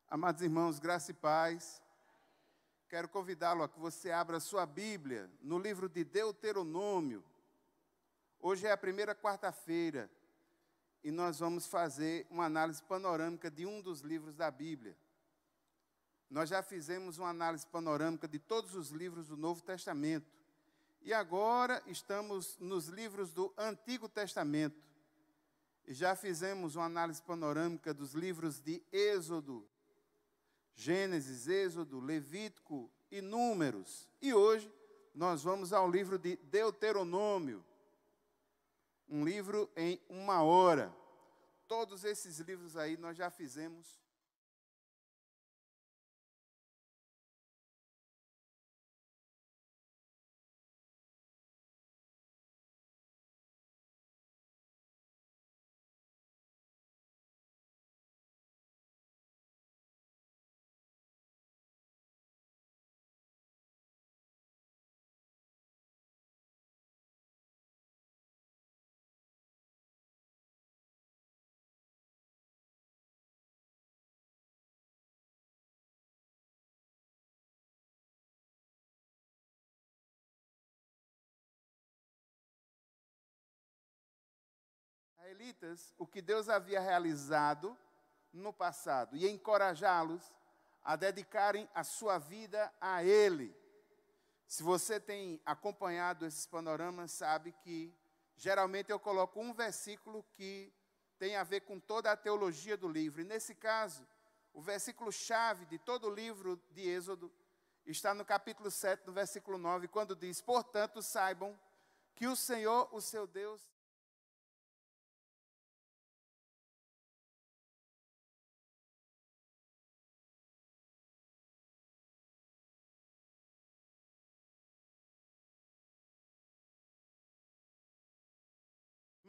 Amados irmãos, graça e paz. Quero convidá-lo a que você abra sua Bíblia no livro de Deuteronômio. Hoje é a primeira quarta-feira e nós vamos fazer uma análise panorâmica de um dos livros da Bíblia. Nós já fizemos uma análise panorâmica de todos os livros do Novo Testamento. E agora estamos nos livros do Antigo Testamento. E já fizemos uma análise panorâmica dos livros de Êxodo, Gênesis, Êxodo, Levítico e Números. E hoje nós vamos ao livro de Deuteronômio, um livro em uma hora. Todos esses livros aí nós já fizemos. Israelitas, o que Deus havia realizado no passado e encorajá-los a dedicarem a sua vida a Ele. Se você tem acompanhado esses panoramas, sabe que geralmente eu coloco um versículo que tem a ver com toda a teologia do livro. E nesse caso, o versículo-chave de todo o livro de Êxodo está no capítulo 7, no versículo 9, quando diz: portanto, saibam que o Senhor, o seu Deus,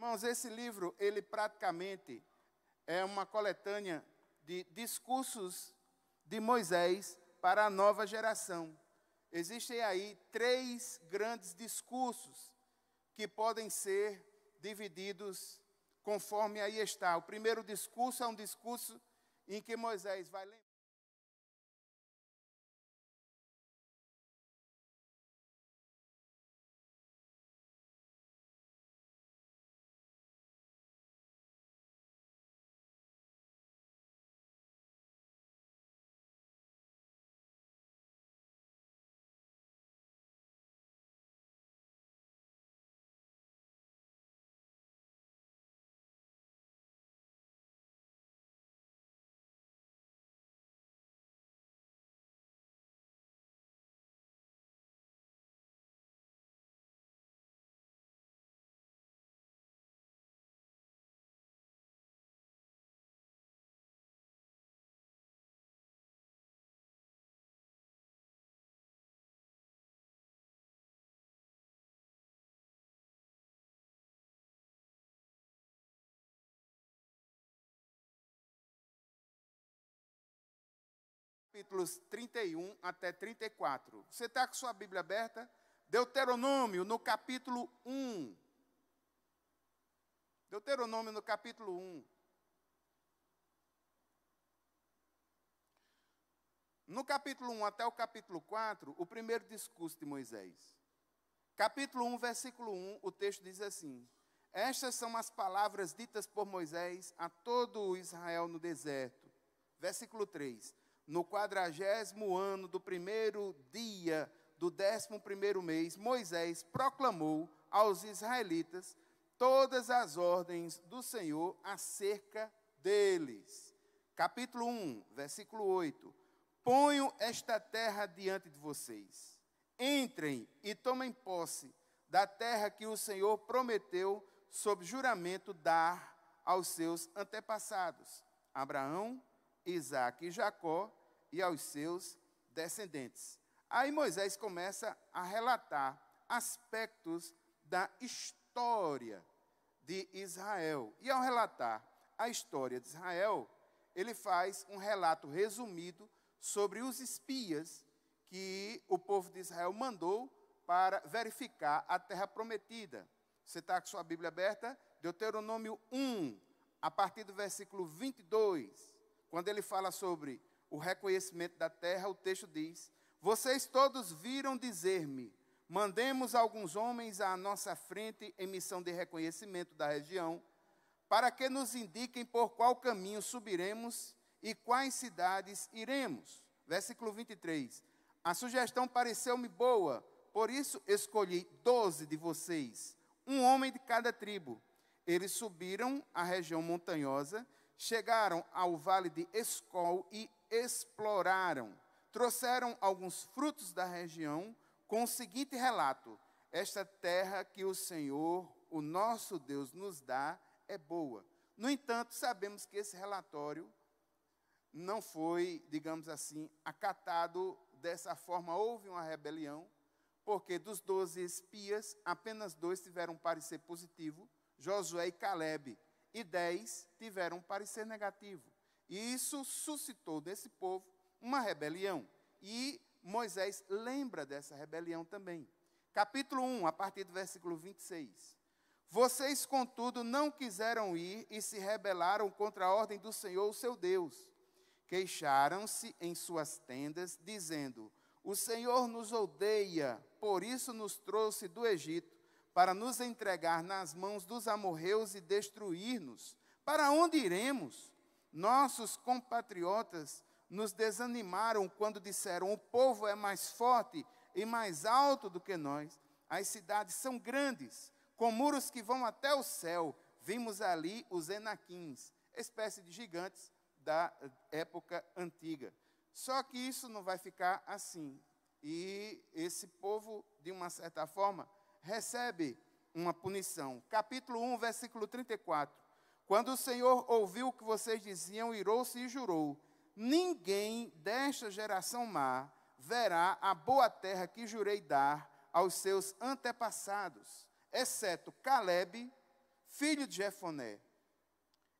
irmãos, esse livro, ele praticamente é uma coletânea de discursos de Moisés para a nova geração. Existem aí 3 grandes discursos que podem ser divididos conforme aí está. O primeiro discurso é um discurso em que Moisés vai lembrar. Capítulos 31 até 34. Você está com sua Bíblia aberta? Deuteronômio, no capítulo 1. Deuteronômio, no capítulo 1. No capítulo 1 até o capítulo 4, o primeiro discurso de Moisés. Capítulo 1, versículo 1, o texto diz assim: estas são as palavras ditas por Moisés a todo o Israel no deserto. Versículo 3. No 40º ano do primeiro dia do 11º mês, Moisés proclamou aos israelitas todas as ordens do Senhor acerca deles. Capítulo 1, versículo 8. Ponho esta terra diante de vocês. Entrem e tomem posse da terra que o Senhor prometeu sob juramento dar aos seus antepassados, Abraão, Isaque e Jacó, e aos seus descendentes. Aí Moisés começa a relatar aspectos da história de Israel. E ao relatar a história de Israel, ele faz um relato resumido sobre os espias que o povo de Israel mandou para verificar a terra prometida. Você está com sua Bíblia aberta? Deuteronômio 1, a partir do versículo 22, quando ele fala sobre o reconhecimento da terra, o texto diz: vocês todos viram dizer-me, mandemos alguns homens à nossa frente em missão de reconhecimento da região, para que nos indiquem por qual caminho subiremos e quais cidades iremos. Versículo 23. A sugestão pareceu-me boa, por isso escolhi 12 de vocês, um homem de cada tribo. Eles subiram a região montanhosa, chegaram ao vale de Escol e exploraram. Trouxeram alguns frutos da região com o seguinte relato: esta terra que o Senhor, o nosso Deus, nos dá é boa. No entanto, sabemos que esse relatório não foi, digamos assim, acatado dessa forma. Houve uma rebelião, porque dos 12 espias, apenas 2 tiveram um parecer positivo, Josué e Calebe, e 10 tiveram um parecer negativo. E isso suscitou desse povo uma rebelião. E Moisés lembra dessa rebelião também. Capítulo 1, a partir do versículo 26. Vocês, contudo, não quiseram ir e se rebelaram contra a ordem do Senhor, o seu Deus. Queixaram-se em suas tendas, dizendo: o Senhor nos odeia, por isso nos trouxe do Egito, para nos entregar nas mãos dos amorreus e destruir-nos. Para onde iremos? Nossos compatriotas nos desanimaram quando disseram: o povo é mais forte e mais alto do que nós. As cidades são grandes, com muros que vão até o céu. Vimos ali os Enaquins, espécie de gigantes da época antiga. Só que isso não vai ficar assim. E esse povo, de uma certa forma, recebe uma punição. Capítulo 1, versículo 34. Quando o Senhor ouviu o que vocês diziam, irou-se e jurou: ninguém desta geração má verá a boa terra que jurei dar aos seus antepassados, exceto Calebe, filho de Jefoné.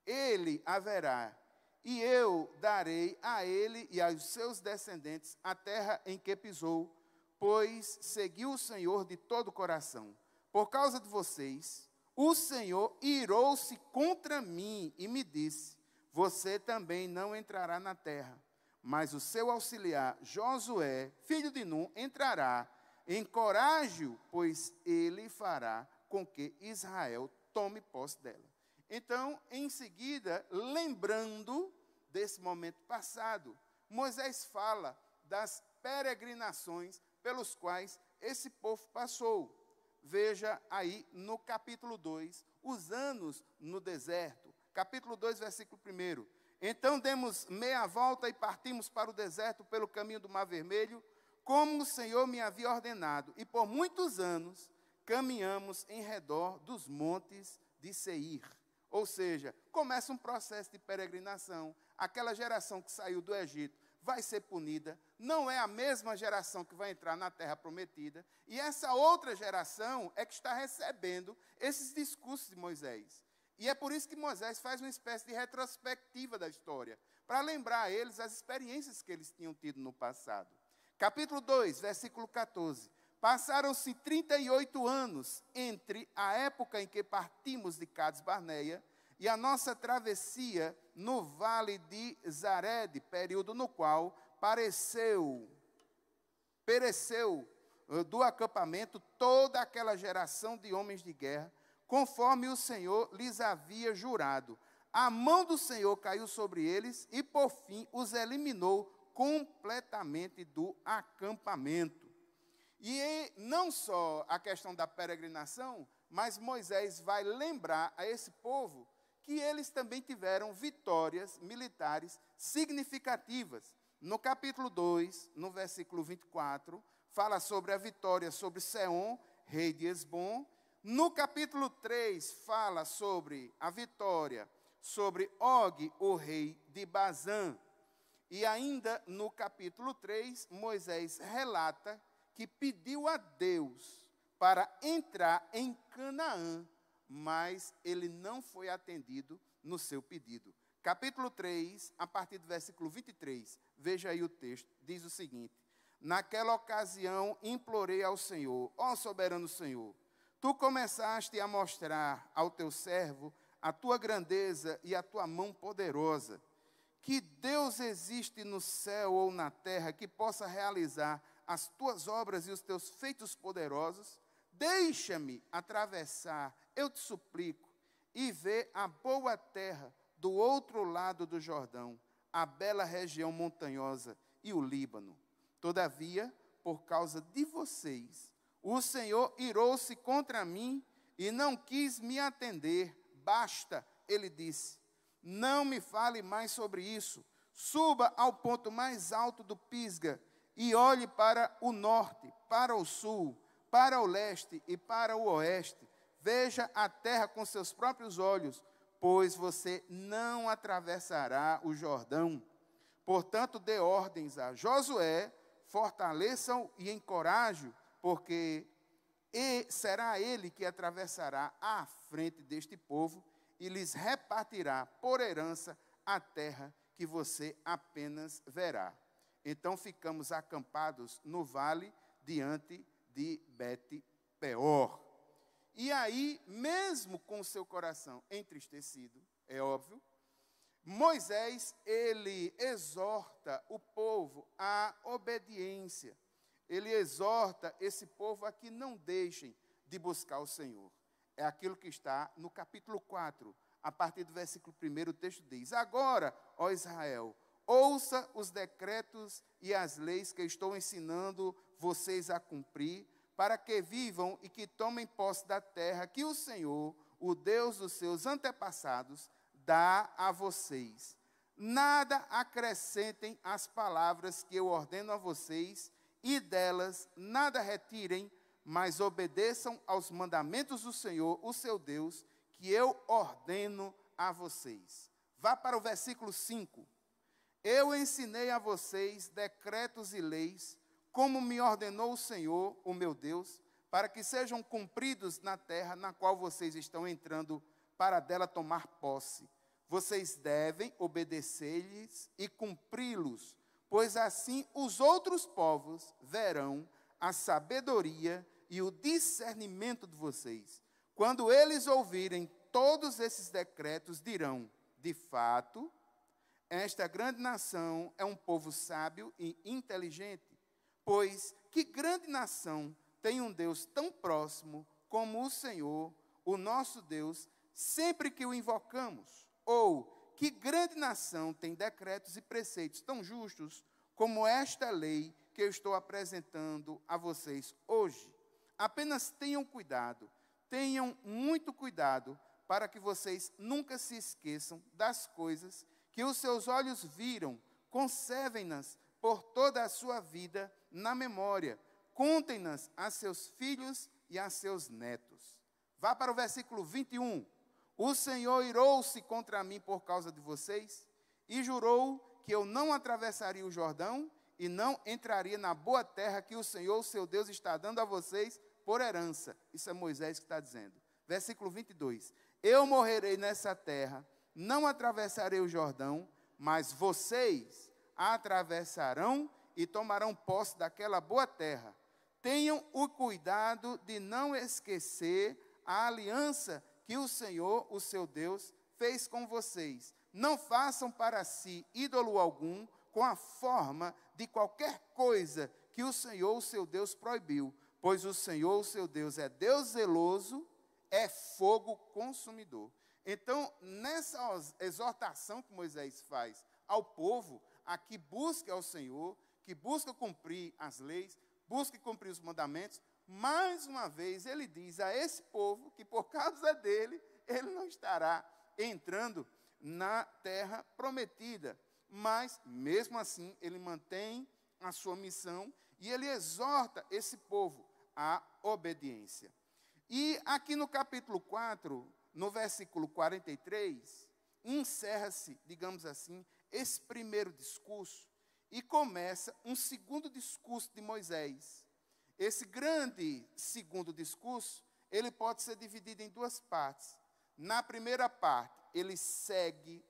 Ele haverá, e eu darei a ele e aos seus descendentes a terra em que pisou, pois seguiu o Senhor de todo o coração. Por causa de vocês, o Senhor irou-se contra mim e me disse: você também não entrará na terra, mas o seu auxiliar Josué, filho de Num, entrará. Encoraje-o, pois ele fará com que Israel tome posse dela. Então, em seguida, lembrando desse momento passado, Moisés fala das peregrinações pelos quais esse povo passou. Veja aí no capítulo 2, os anos no deserto. Capítulo 2, versículo 1. Então demos meia volta e partimos para o deserto pelo caminho do Mar Vermelho, como o Senhor me havia ordenado. E por muitos anos caminhamos em redor dos montes de Seir. Ou seja, começa um processo de peregrinação. Aquela geração que saiu do Egito vai ser punida. Não é a mesma geração que vai entrar na terra prometida. E essa outra geração é que está recebendo esses discursos de Moisés. E é por isso que Moisés faz uma espécie de retrospectiva da história, para lembrar a eles as experiências que eles tinham tido no passado. Capítulo 2, versículo 14. Passaram-se 38 anos entre a época em que partimos de Cades Barneia e a nossa travessia no vale de Zared, período no qual pereceu do acampamento toda aquela geração de homens de guerra, conforme o Senhor lhes havia jurado. A mão do Senhor caiu sobre eles e, por fim, os eliminou completamente do acampamento. E não só a questão da peregrinação, mas Moisés vai lembrar a esse povo que eles também tiveram vitórias militares significativas. No capítulo 2, no versículo 24, fala sobre a vitória sobre Seom, rei de Esbom. No capítulo 3, fala sobre a vitória sobre Og, o rei de Bazã. E ainda no capítulo 3, Moisés relata que pediu a Deus para entrar em Canaã, mas ele não foi atendido no seu pedido. Capítulo 3, a partir do versículo 23, veja aí o texto, diz o seguinte: naquela ocasião implorei ao Senhor: ó soberano Senhor, tu começaste a mostrar ao teu servo a tua grandeza e a tua mão poderosa, que Deus existe no céu ou na terra que possa realizar as tuas obras e os teus feitos poderosos? Deixa-me atravessar, eu te suplico, e ver a boa terra do outro lado do Jordão, a bela região montanhosa e o Líbano. Todavia, por causa de vocês, o Senhor irou-se contra mim e não quis me atender. Basta, ele disse, não me fale mais sobre isso. Suba ao ponto mais alto do Pisga e olhe para o norte, para o sul, para o leste e para o oeste. Veja a terra com seus próprios olhos, pois você não atravessará o Jordão. Portanto, dê ordens a Josué, fortaleçam e encorajem, porque será ele que atravessará à frente deste povo e lhes repartirá por herança a terra que você apenas verá. Então ficamos acampados no vale diante de Bet-peor. E aí, mesmo com o seu coração entristecido, é óbvio, Moisés, ele exorta o povo à obediência. Ele exorta esse povo a que não deixem de buscar o Senhor. É aquilo que está no capítulo 4, a partir do versículo 1, o texto diz: agora, ó Israel, ouça os decretos e as leis que estou ensinando vocês a cumprir, para que vivam e que tomem posse da terra que o Senhor, o Deus dos seus antepassados, dá a vocês. Nada acrescentem às palavras que eu ordeno a vocês, e delas nada retirem, mas obedeçam aos mandamentos do Senhor, o seu Deus, que eu ordeno a vocês. Vá para o versículo 5. Eu ensinei a vocês decretos e leis, como me ordenou o Senhor, o meu Deus, para que sejam cumpridos na terra na qual vocês estão entrando, para dela tomar posse. Vocês devem obedecer-lhes e cumpri-los, pois assim os outros povos verão a sabedoria e o discernimento de vocês. Quando eles ouvirem todos esses decretos, dirão: de fato, esta grande nação é um povo sábio e inteligente. Pois que grande nação tem um Deus tão próximo como o Senhor, o nosso Deus, sempre que o invocamos? Ou que grande nação tem decretos e preceitos tão justos como esta lei que eu estou apresentando a vocês hoje? Apenas tenham cuidado, tenham muito cuidado, para que vocês nunca se esqueçam das coisas que os seus olhos viram, conservem-nas por toda a sua vida na memória, contem-nas a seus filhos e a seus netos. Vá para o versículo 21. O Senhor irou-se contra mim por causa de vocês, e jurou que eu não atravessaria o Jordão, e não entraria na boa terra que o Senhor, seu Deus, está dando a vocês por herança. Isso é Moisés que está dizendo. Versículo 22. Eu morrerei nessa terra, não atravessarei o Jordão, mas vocês a atravessarão e tomarão posse daquela boa terra. Tenham o cuidado de não esquecer a aliança que o Senhor, o seu Deus, fez com vocês. Não façam para si ídolo algum com a forma de qualquer coisa que o Senhor, o seu Deus, proibiu. Pois o Senhor, o seu Deus, é Deus zeloso, é fogo consumidor. Então, nessa exortação que Moisés faz ao povo, a que busque ao Senhor, que busca cumprir as leis, busque cumprir os mandamentos, mais uma vez ele diz a esse povo que por causa dele, ele não estará entrando na terra prometida. Mas, mesmo assim, ele mantém a sua missão e ele exorta esse povo à obediência. E aqui no capítulo 4, no versículo 43, encerra-se, digamos assim, esse primeiro discurso e começa um segundo discurso de Moisés. Esse grande segundo discurso, ele pode ser dividido em duas partes. Na primeira parte, ele segue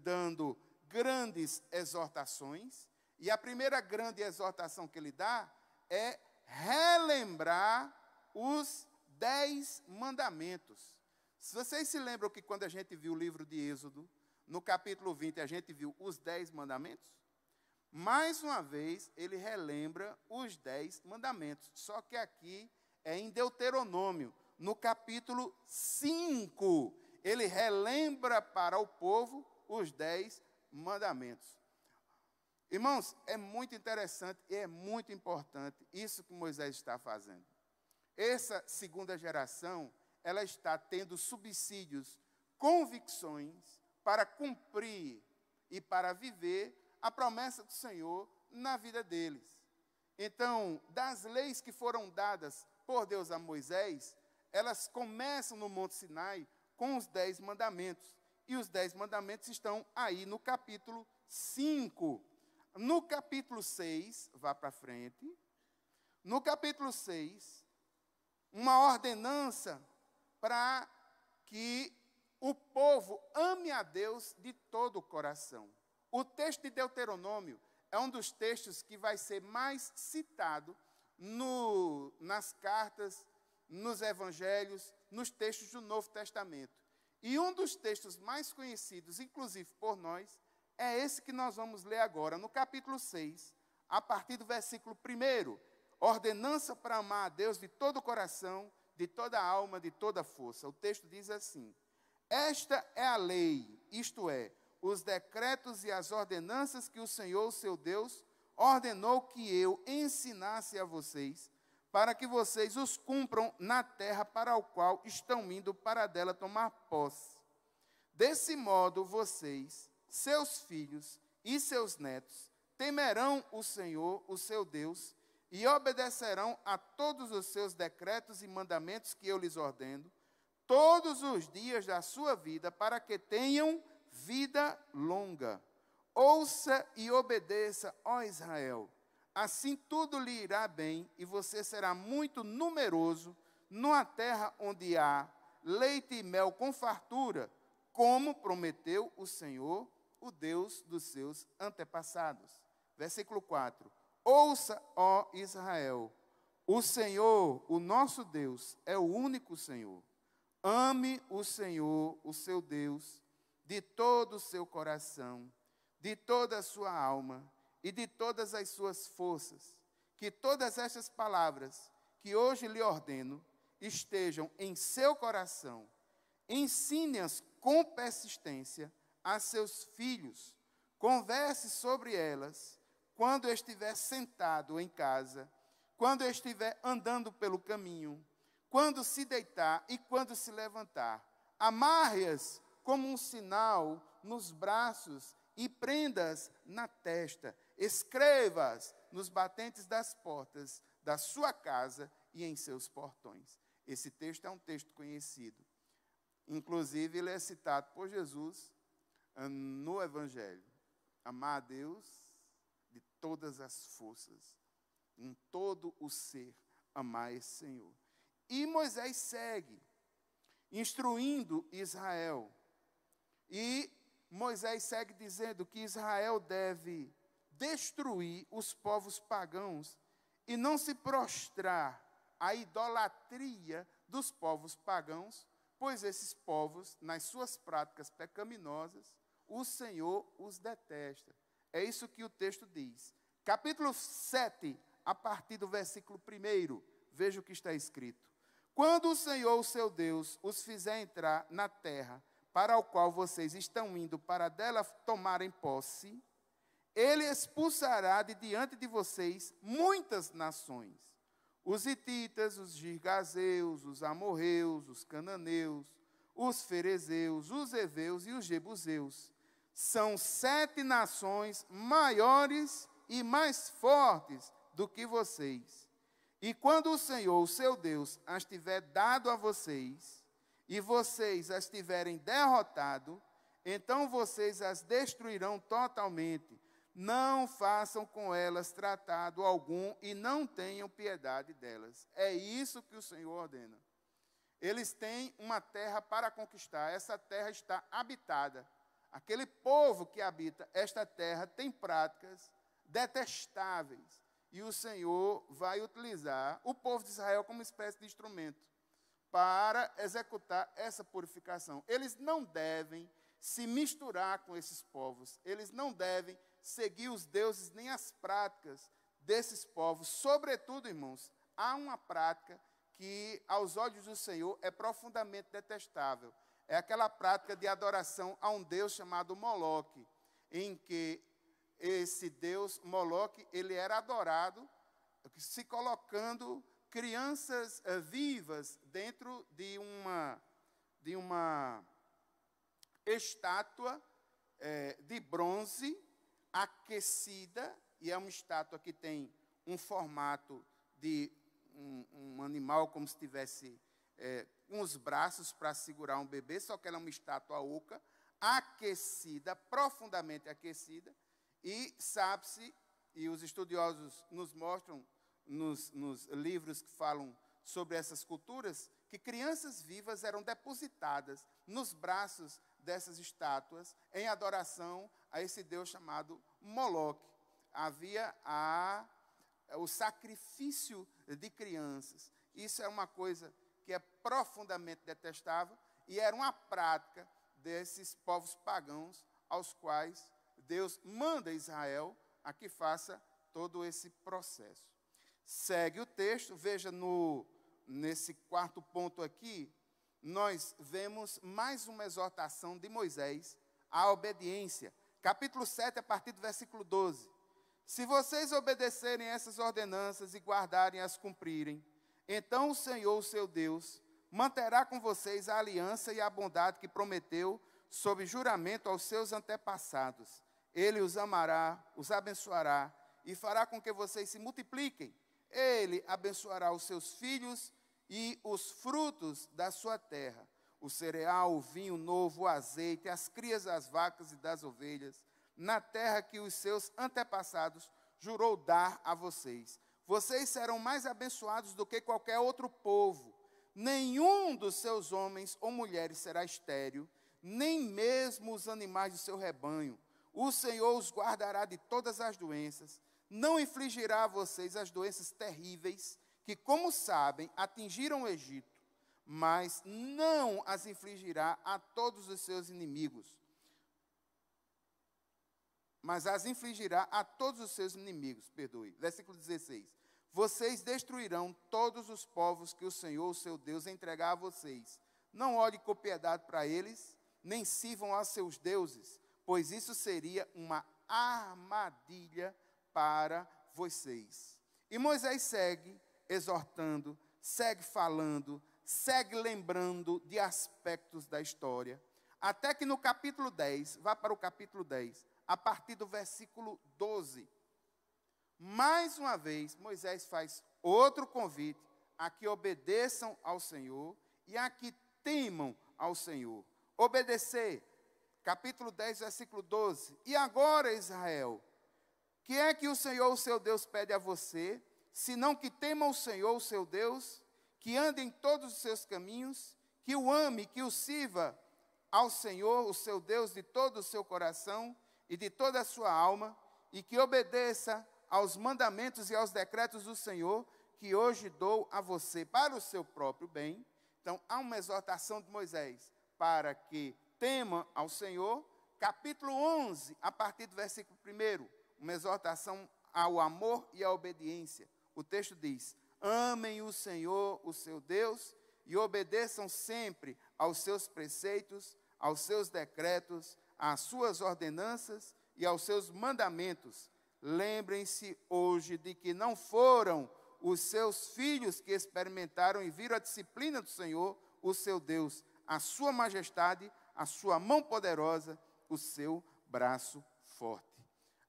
dando grandes exortações, e a primeira grande exortação que ele dá é relembrar os 10 mandamentos. Se vocês se lembram que quando a gente viu o livro de Êxodo, no capítulo 20, a gente viu os 10 mandamentos. Mais uma vez, ele relembra os 10 mandamentos. Só que aqui é em Deuteronômio, no capítulo 5. Ele relembra para o povo os 10 mandamentos. Irmãos, é muito interessante e é muito importante isso que Moisés está fazendo. Essa segunda geração, ela está tendo subsídios, convicções para cumprir e para viver a promessa do Senhor na vida deles. Então, das leis que foram dadas por Deus a Moisés, elas começam no Monte Sinai com os 10 mandamentos. E os 10 mandamentos estão aí no capítulo 5. No capítulo 6, vá para frente. No capítulo 6, uma ordenança para que o povo ame a Deus de todo o coração. O texto de Deuteronômio é um dos textos que vai ser mais citado nas cartas, nos evangelhos, nos textos do Novo Testamento. E um dos textos mais conhecidos, inclusive por nós, é esse que nós vamos ler agora, no capítulo 6, a partir do versículo 1. Ordenança para amar a Deus de todo o coração, de toda a alma, de toda a força. O texto diz assim: esta é a lei, isto é, os decretos e as ordenanças que o Senhor, seu Deus, ordenou que eu ensinasse a vocês, para que vocês os cumpram na terra para a qual estão indo para dela tomar posse. Desse modo, vocês, seus filhos e seus netos, temerão o Senhor, o seu Deus, e obedecerão a todos os seus decretos e mandamentos que eu lhes ordeno, todos os dias da sua vida, para que tenham vida longa. Ouça e obedeça, ó Israel. Assim tudo lhe irá bem, e você será muito numeroso numa terra onde há leite e mel com fartura, como prometeu o Senhor, o Deus dos seus antepassados. Versículo 4. Ouça, ó Israel, o Senhor, o nosso Deus, é o único Senhor. Ame o Senhor, o seu Deus, de todo o seu coração, de toda a sua alma e de todas as suas forças. Que todas estas palavras que hoje lhe ordeno estejam em seu coração. Ensine-as com persistência a seus filhos. Converse sobre elas quando estiver sentado em casa, quando estiver andando pelo caminho, quando se deitar e quando se levantar. Amarre-as como um sinal nos braços e prenda-as na testa. Escreva-as nos batentes das portas da sua casa e em seus portões. Esse texto é um texto conhecido. Inclusive, ele é citado por Jesus no Evangelho. Amar a Deus de todas as forças, em todo o ser, amar esse Senhor. E Moisés segue, instruindo Israel. E Moisés segue dizendo que Israel deve destruir os povos pagãos e não se prostrar à idolatria dos povos pagãos, pois esses povos, nas suas práticas pecaminosas, o Senhor os detesta. É isso que o texto diz. Capítulo 7, a partir do versículo 1, veja o que está escrito. Quando o Senhor, o seu Deus, os fizer entrar na terra para a qual vocês estão indo para dela tomarem posse, ele expulsará de diante de vocês muitas nações. Os hititas, os girgazeus, os amorreus, os cananeus, os ferezeus, os heveus e os jebuseus. São 7 nações maiores e mais fortes do que vocês. E quando o Senhor, o seu Deus, as tiver dado a vocês, e vocês as tiverem derrotado, então vocês as destruirão totalmente. Não façam com elas tratado algum e não tenham piedade delas. É isso que o Senhor ordena. Eles têm uma terra para conquistar. Essa terra está habitada. Aquele povo que habita esta terra tem práticas detestáveis. E o Senhor vai utilizar o povo de Israel como espécie de instrumento para executar essa purificação. Eles não devem se misturar com esses povos. Eles não devem seguir os deuses nem as práticas desses povos. Sobretudo, irmãos, há uma prática que, aos olhos do Senhor, é profundamente detestável. É aquela prática de adoração a um deus chamado Moloque, em que esse deus Moloque, ele era adorado se colocando crianças vivas dentro de uma estátua de bronze aquecida, e é uma estátua que tem um formato de um animal como se tivesse uns braços para segurar um bebê, só que ela é uma estátua oca, aquecida, profundamente aquecida, e sabe-se, e os estudiosos nos mostram nos livros que falam sobre essas culturas, que crianças vivas eram depositadas nos braços dessas estátuas em adoração a esse deus chamado Moloque. Havia o sacrifício de crianças. Isso é uma coisa que é profundamente detestável e era uma prática desses povos pagãos aos quais Deus manda Israel a que faça todo esse processo. Segue o texto, veja nesse quarto ponto aqui, nós vemos mais uma exortação de Moisés à obediência. Capítulo 7, a partir do versículo 12. Se vocês obedecerem essas ordenanças e guardarem e as cumprirem, então o Senhor, o seu Deus, manterá com vocês a aliança e a bondade que prometeu sob juramento aos seus antepassados. Ele os amará, os abençoará e fará com que vocês se multipliquem. Ele abençoará os seus filhos e os frutos da sua terra, o cereal, o vinho novo, o azeite, as crias das vacas e das ovelhas, na terra que os seus antepassados jurou dar a vocês. Vocês serão mais abençoados do que qualquer outro povo. Nenhum dos seus homens ou mulheres será estéril, nem mesmo os animais do seu rebanho. O Senhor os guardará de todas as doenças, não infligirá a vocês as doenças terríveis que, como sabem, atingiram o Egito, mas não as infligirá a todos os seus inimigos. Mas as infligirá a todos os seus inimigos, perdoe. Versículo 16. Vocês destruirão todos os povos que o Senhor, o seu Deus, entregar a vocês. Não olhem com piedade para eles, nem sirvam a seus deuses, pois isso seria uma armadilha para vocês. E Moisés segue exortando, segue falando, segue lembrando de aspectos da história, até que no capítulo 10, vá para o capítulo 10, a partir do versículo 12, mais uma vez, Moisés faz outro convite a que obedeçam ao Senhor e a que temam ao Senhor. Obedecer, capítulo 10, versículo 12. E agora, Israel, que é que o Senhor, o seu Deus, pede a você, senão que tema o Senhor, o seu Deus, que ande em todos os seus caminhos, que o ame, que o sirva ao Senhor, o seu Deus, de todo o seu coração e de toda a sua alma, e que obedeça aos mandamentos e aos decretos do Senhor, que hoje dou a você para o seu próprio bem. Então, há uma exortação de Moisés para que tema ao Senhor. Capítulo 11, a partir do versículo 1, uma exortação ao amor e à obediência. O texto diz: amem o Senhor, o seu Deus, e obedeçam sempre aos seus preceitos, aos seus decretos, às suas ordenanças e aos seus mandamentos. Lembrem-se hoje de que não foram os seus filhos que experimentaram e viram a disciplina do Senhor, o seu Deus, a sua majestade, a sua mão poderosa, o seu braço forte.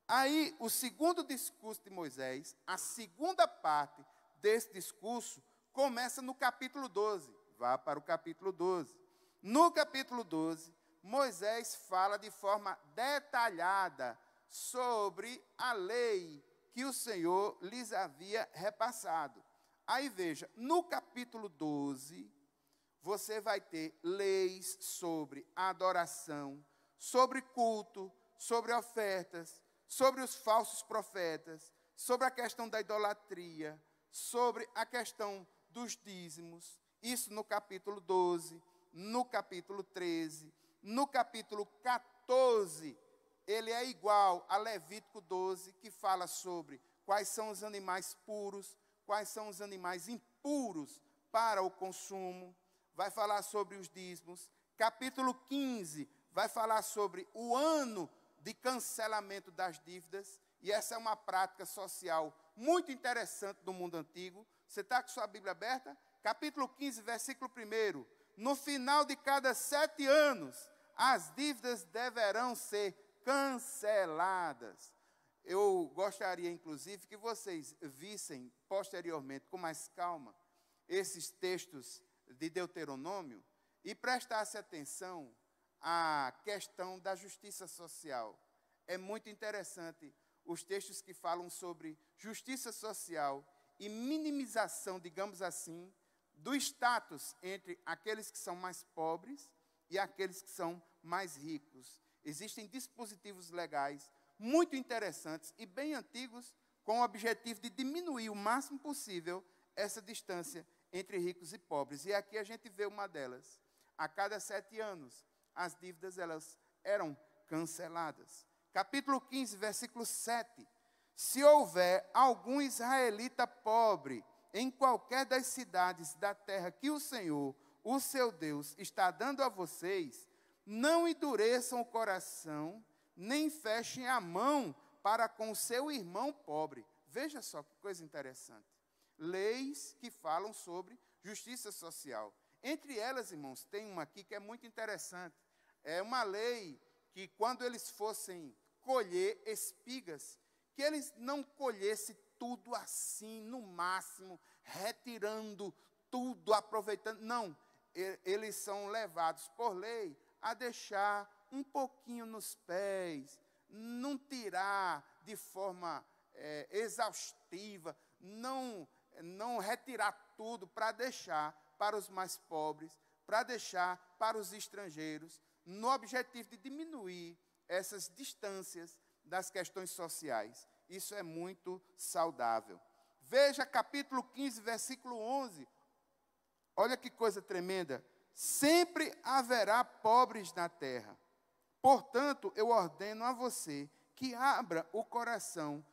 Aí, o segundo discurso de Moisés, a segunda parte desse discurso, começa no capítulo 12. Vá para o capítulo 12. No capítulo 12, Moisés fala de forma detalhada sobre a lei que o Senhor lhes havia repassado. Aí veja, no capítulo 12, você vai ter leis sobre adoração, sobre culto, sobre ofertas, sobre os falsos profetas, sobre a questão da idolatria, sobre a questão dos dízimos. Isso no capítulo 12, no capítulo 13, No capítulo 14, ele é igual a Levítico 12, que fala sobre quais são os animais puros, quais são os animais impuros para o consumo. Vai falar sobre os dízimos. Capítulo 15 vai falar sobre o ano de cancelamento das dívidas. E essa é uma prática social muito interessante do mundo antigo. Você está com sua Bíblia aberta? Capítulo 15, versículo 1. No final de cada 7 anos, as dívidas deverão ser canceladas. Eu gostaria, inclusive, que vocês vissem posteriormente, com mais calma, esses textos de Deuteronômio e prestassem atenção à questão da justiça social. É muito interessante os textos que falam sobre justiça social e minimização, digamos assim, do status entre aqueles que são mais pobres e aqueles que são mais ricos. Existem dispositivos legais muito interessantes e bem antigos, com o objetivo de diminuir o máximo possível essa distância entre ricos e pobres. E aqui a gente vê uma delas. A cada 7 anos, as dívidas elas eram canceladas. Capítulo 15, versículo 7. Se houver algum israelita pobre em qualquer das cidades da terra que o Senhor, o seu Deus, está dando a vocês, não endureçam o coração, nem fechem a mão para com o seu irmão pobre. Veja só que coisa interessante. Leis que falam sobre justiça social. Entre elas, irmãos, tem uma aqui que é muito interessante. É uma lei que quando eles fossem colher espigas, que eles não colhessem tudo assim, no máximo, retirando tudo, aproveitando. Não, eles são levados por lei a deixar um pouquinho nos pés, não tirar de forma exaustiva, não retirar tudo para deixar para os mais pobres, para deixar para os estrangeiros, no objetivo de diminuir essas distâncias das questões sociais. Isso é muito saudável. Veja capítulo 15, versículo 11. Olha que coisa tremenda. Sempre haverá pobres na terra. Portanto, eu ordeno a você que abra o coração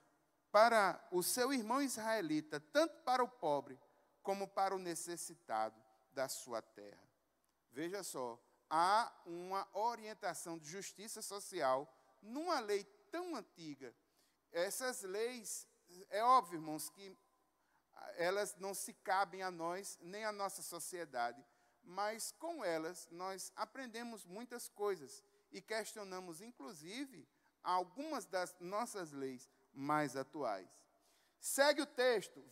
para o seu irmão israelita, tanto para o pobre como para o necessitado da sua terra. Veja só, há uma orientação de justiça social numa lei tão antiga. Essas leis, é óbvio, irmãos, que elas não se cabem a nós, nem à nossa sociedade, mas com elas nós aprendemos muitas coisas e questionamos, inclusive, algumas das nossas leis mais atuais. Segue o texto,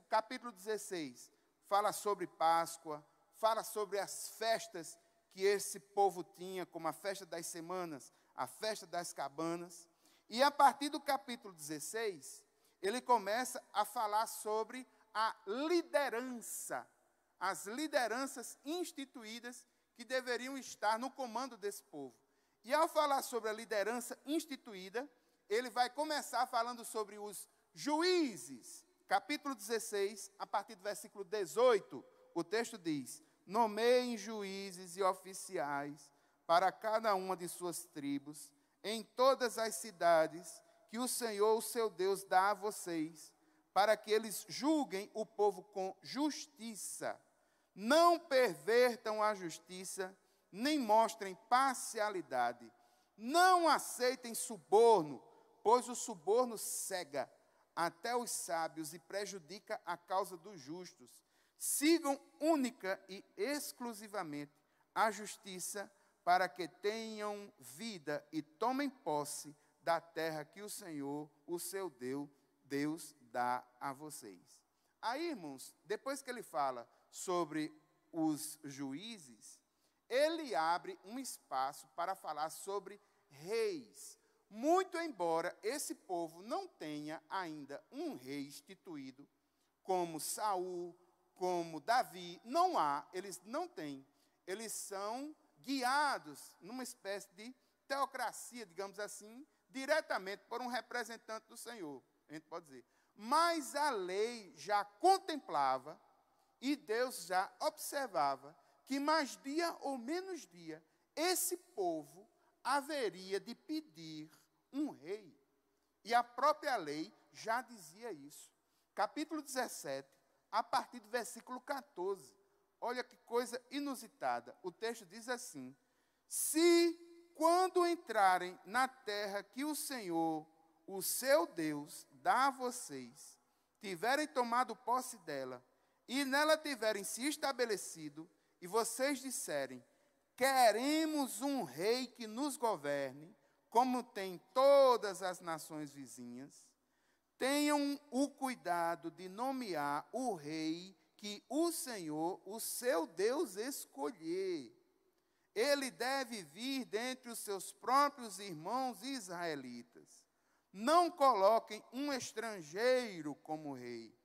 capítulo 16, fala sobre Páscoa, fala sobre as festas que esse povo tinha, como a festa das semanas, a festa das cabanas. E a partir do capítulo 16, ele começa a falar sobre a liderança, as lideranças instituídas que deveriam estar no comando desse povo. E ao falar sobre a liderança instituída, ele vai começar falando sobre os juízes. Capítulo 16, a partir do versículo 18, o texto diz: nomeiem juízes e oficiais para cada uma de suas tribos, em todas as cidades que o Senhor, o seu Deus, dá a vocês, para que eles julguem o povo com justiça. Não pervertam a justiça, nem mostrem parcialidade. Não aceitem suborno, pois o suborno cega até os sábios e prejudica a causa dos justos. Sigam única e exclusivamente a justiça, para que tenham vida e tomem posse da terra que o Senhor, o seu Deus, dá a vocês. Aí, irmãos, depois que ele fala sobre os juízes, ele abre um espaço para falar sobre reis. Muito embora esse povo não tenha ainda um rei instituído, como Saul, como Davi, eles não têm. Eles são guiados numa espécie de teocracia, digamos assim, diretamente por um representante do Senhor, a gente pode dizer. Mas a lei já contemplava e Deus já observava que mais dia ou menos dia, esse povo haveria de pedir um rei. E a própria lei já dizia isso. Capítulo 17, a partir do versículo 14. Olha que coisa inusitada. O texto diz assim: se quando entrarem na terra que o Senhor, o seu Deus, dá a vocês, tiverem tomado posse dela, e nela tiverem se estabelecido, e vocês disserem, queremos um rei que nos governe, como tem todas as nações vizinhas, tenham o cuidado de nomear o rei que o Senhor, o seu Deus, escolher. Ele deve vir dentre os seus próprios irmãos israelitas. Não coloquem um estrangeiro como rei,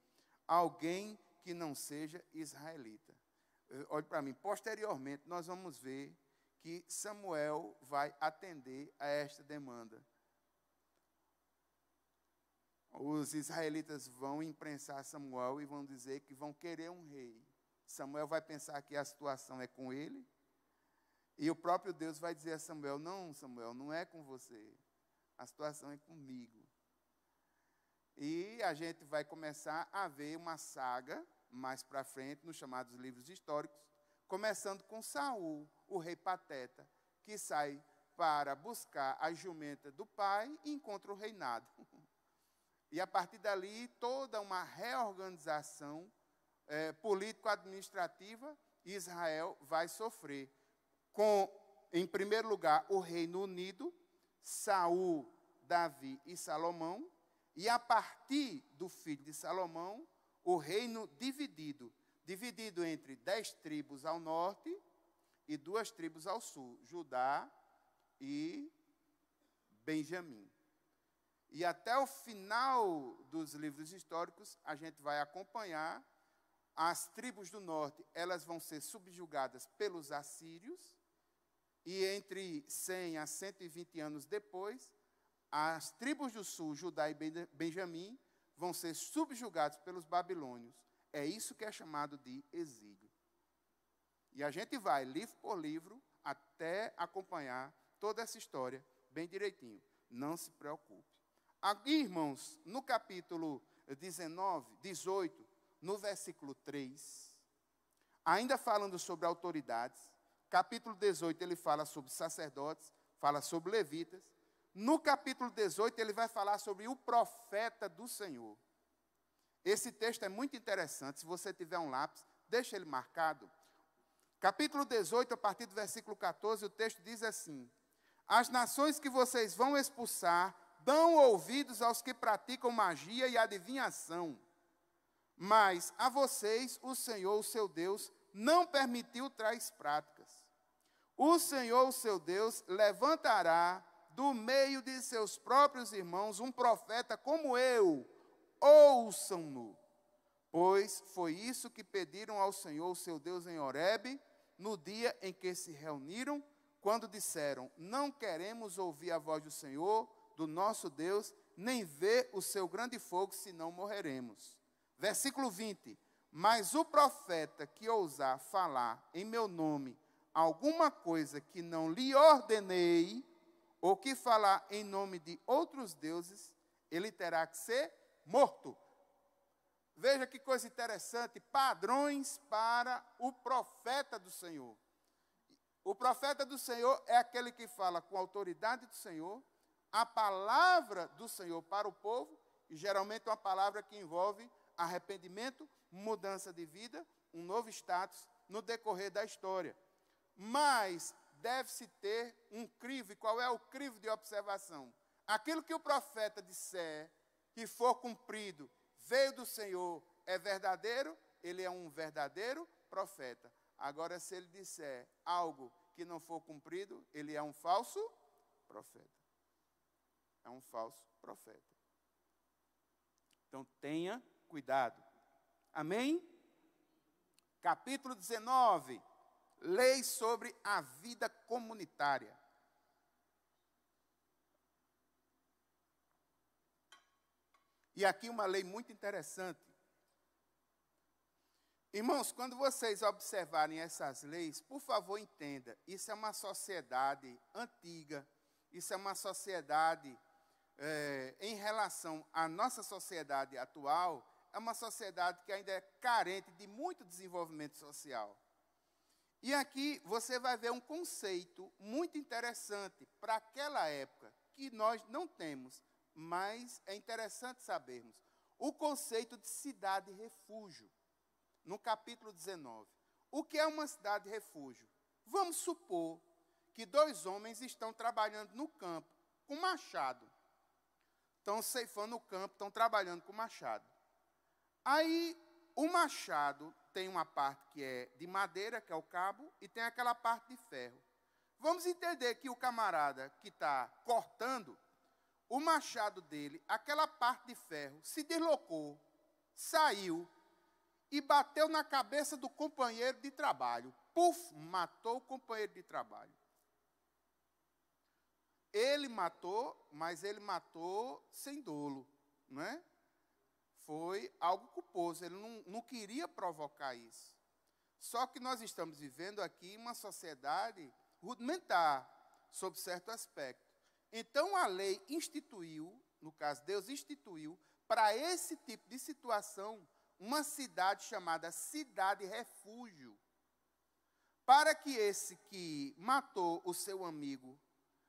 alguém que não seja israelita. Olhe para mim, posteriormente nós vamos ver que Samuel vai atender a esta demanda. Os israelitas vão imprensar Samuel e vão dizer que vão querer um rei. Samuel vai pensar que a situação é com ele. E o próprio Deus vai dizer a Samuel, não, Samuel, não é com você. A situação é comigo. E a gente vai começar a ver uma saga, mais para frente, nos chamados livros históricos, começando com Saul, o rei pateta, que sai para buscar a jumenta do pai e encontra o reinado. E a partir dali, toda uma reorganização político-administrativa, Israel vai sofrer. Com, em primeiro lugar, o Reino Unido, Saul, Davi e Salomão, e a partir do filho de Salomão, o reino dividido entre 10 tribos ao norte e 2 tribos ao sul, Judá e Benjamim. E até o final dos livros históricos, a gente vai acompanhar as tribos do norte, elas vão ser subjugadas pelos assírios, e entre 100 a 120 anos depois, as tribos do sul, Judá e Benjamim, vão ser subjugados pelos babilônios. É isso que é chamado de exílio. E a gente vai, livro por livro, até acompanhar toda essa história bem direitinho. Não se preocupe. Aqui, irmãos, no capítulo 18, no versículo 3, ainda falando sobre autoridades, capítulo 18 ele fala sobre sacerdotes, fala sobre levitas. No capítulo 18 ele vai falar sobre o profeta do Senhor. Esse texto é muito interessante, se você tiver um lápis, deixa ele marcado. Capítulo 18, a partir do versículo 14, o texto diz assim: as nações que vocês vão expulsar dão ouvidos aos que praticam magia e adivinhação. Mas a vocês, o Senhor, o seu Deus, não permitiu tais práticas. O Senhor, o seu Deus, levantará do meio de seus próprios irmãos um profeta como eu, ouçam-no. Pois foi isso que pediram ao Senhor, o seu Deus, em Horebe, no dia em que se reuniram, quando disseram, não queremos ouvir a voz do Senhor, do nosso Deus, nem ver o seu grande fogo, senão morreremos. Versículo 20, mas o profeta que ousar falar em meu nome alguma coisa que não lhe ordenei, ou que falar em nome de outros deuses, ele terá que ser morto. Veja que coisa interessante, padrões para o profeta do Senhor. O profeta do Senhor é aquele que fala com a autoridade do Senhor, a palavra do Senhor para o povo, e geralmente uma palavra que envolve arrependimento, mudança de vida, um novo status no decorrer da história. Mas deve-se ter um crivo, e qual é o crivo de observação? Aquilo que o profeta disser, que for cumprido, veio do Senhor, é verdadeiro, ele é um verdadeiro profeta. Agora, se ele disser algo que não for cumprido, ele é um falso profeta. É um falso profeta. Então, tenha cuidado. Amém? Capítulo 19, lei sobre a vida comunitária. E aqui uma lei muito interessante. Irmãos, quando vocês observarem essas leis, por favor, entenda, isso é uma sociedade antiga, isso é uma sociedade, em relação à nossa sociedade atual, é uma sociedade que ainda é carente de muito desenvolvimento social. E aqui você vai ver um conceito muito interessante para aquela época, que nós não temos, mas é interessante sabermos. O conceito de cidade-refúgio, no capítulo 19. O que é uma cidade-refúgio? Vamos supor que 2 homens estão trabalhando no campo com machado. Estão ceifando o campo, estão trabalhando com machado. Aí, o machado tem uma parte que é de madeira, que é o cabo, e tem aquela parte de ferro. Vamos entender que o camarada que está cortando, o machado dele, aquela parte de ferro, se deslocou, saiu e bateu na cabeça do companheiro de trabalho. Puf, matou o companheiro de trabalho. Ele matou, mas ele matou sem dolo, não é? Foi algo culposo, ele não queria provocar isso. Só que nós estamos vivendo aqui uma sociedade rudimentar, sob certo aspecto. Então a lei instituiu, no caso Deus instituiu, para esse tipo de situação, uma cidade chamada cidade-refúgio, para que esse que matou o seu amigo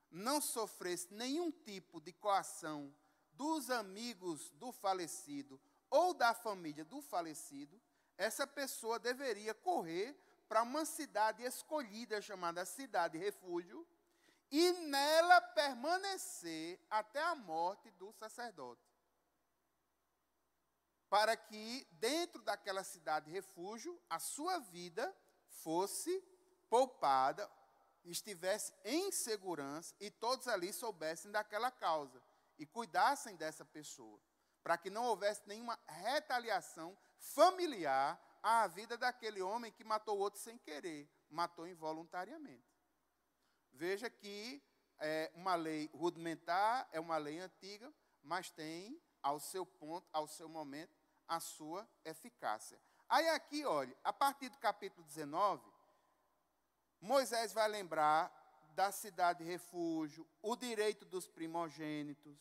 não sofresse nenhum tipo de coação dos amigos do falecido ou da família do falecido, essa pessoa deveria correr para uma cidade escolhida chamada cidade-refúgio e nela permanecer até a morte do sacerdote. Para que dentro daquela cidade-refúgio a sua vida fosse poupada, estivesse em segurança e todos ali soubessem daquela causa e cuidassem dessa pessoa, para que não houvesse nenhuma retaliação familiar à vida daquele homem que matou o outro sem querer, matou involuntariamente. Veja que é uma lei rudimentar, é uma lei antiga, mas tem ao seu ponto, ao seu momento, a sua eficácia. Aí aqui, olha, a partir do capítulo 19, Moisés vai lembrar da cidade-refúgio, o direito dos primogênitos,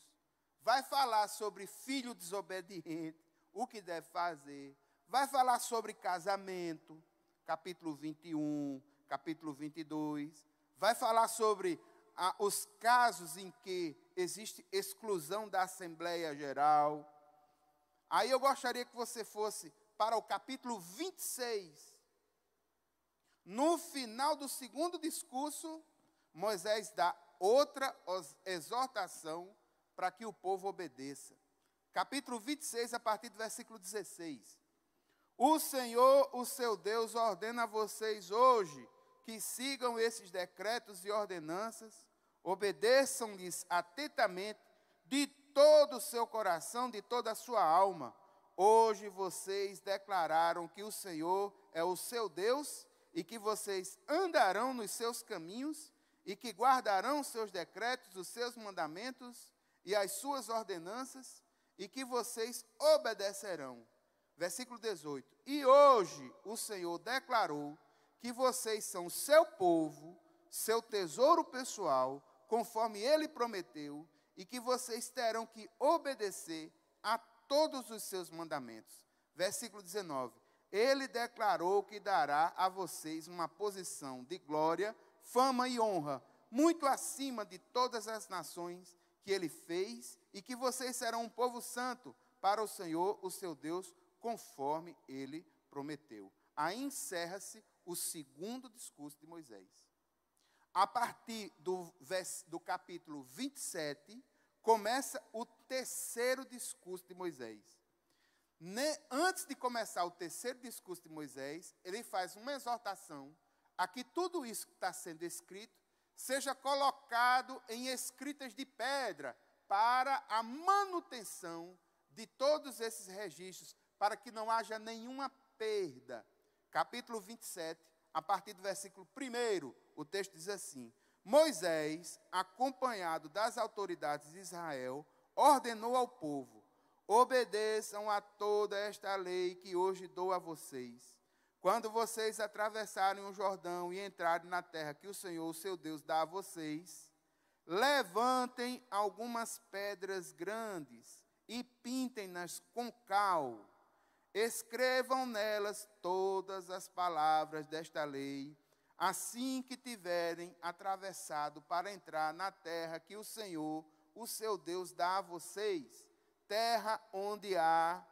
vai falar sobre filho desobediente, o que deve fazer, vai falar sobre casamento, capítulo 21, capítulo 22, vai falar sobre os casos em que existe exclusão da Assembleia Geral. Aí eu gostaria que você fosse para o capítulo 26. No final do segundo discurso, Moisés dá outra exortação para que o povo obedeça. Capítulo 26, a partir do versículo 16. O Senhor, o seu Deus, ordena a vocês hoje que sigam esses decretos e ordenanças, obedeçam-lhes atentamente de todo o seu coração, de toda a sua alma. Hoje vocês declararam que o Senhor é o seu Deus e que vocês andarão nos seus caminhos e que guardarão os seus decretos, os seus mandamentos e as suas ordenanças e que vocês obedecerão. Versículo 18. E hoje o Senhor declarou que vocês são seu povo, seu tesouro pessoal, conforme Ele prometeu, e que vocês terão que obedecer a todos os seus mandamentos. Versículo 19. Ele declarou que dará a vocês uma posição de glória, fama e honra, muito acima de todas as nações que Ele fez, e que vocês serão um povo santo para o Senhor, o seu Deus, conforme Ele prometeu. Aí encerra-se o segundo discurso de Moisés. A partir do capítulo 27, começa o terceiro discurso de Moisés. Antes de começar o terceiro discurso de Moisés, ele faz uma exortação a que tudo isso que está sendo escrito seja colocado em escritas de pedra para a manutenção de todos esses registros, para que não haja nenhuma perda. Capítulo 27, a partir do versículo 1, o texto diz assim: Moisés, acompanhado das autoridades de Israel, ordenou ao povo: obedeçam a toda esta lei que hoje dou a vocês. quando vocês atravessarem o Jordão e entrarem na terra que o Senhor, o seu Deus, dá a vocês, levantem algumas pedras grandes e pintem-nas com cal. Escrevam nelas todas as palavras desta lei, assim que tiverem atravessado para entrar na terra que o Senhor, o seu Deus, dá a vocês, terra onde há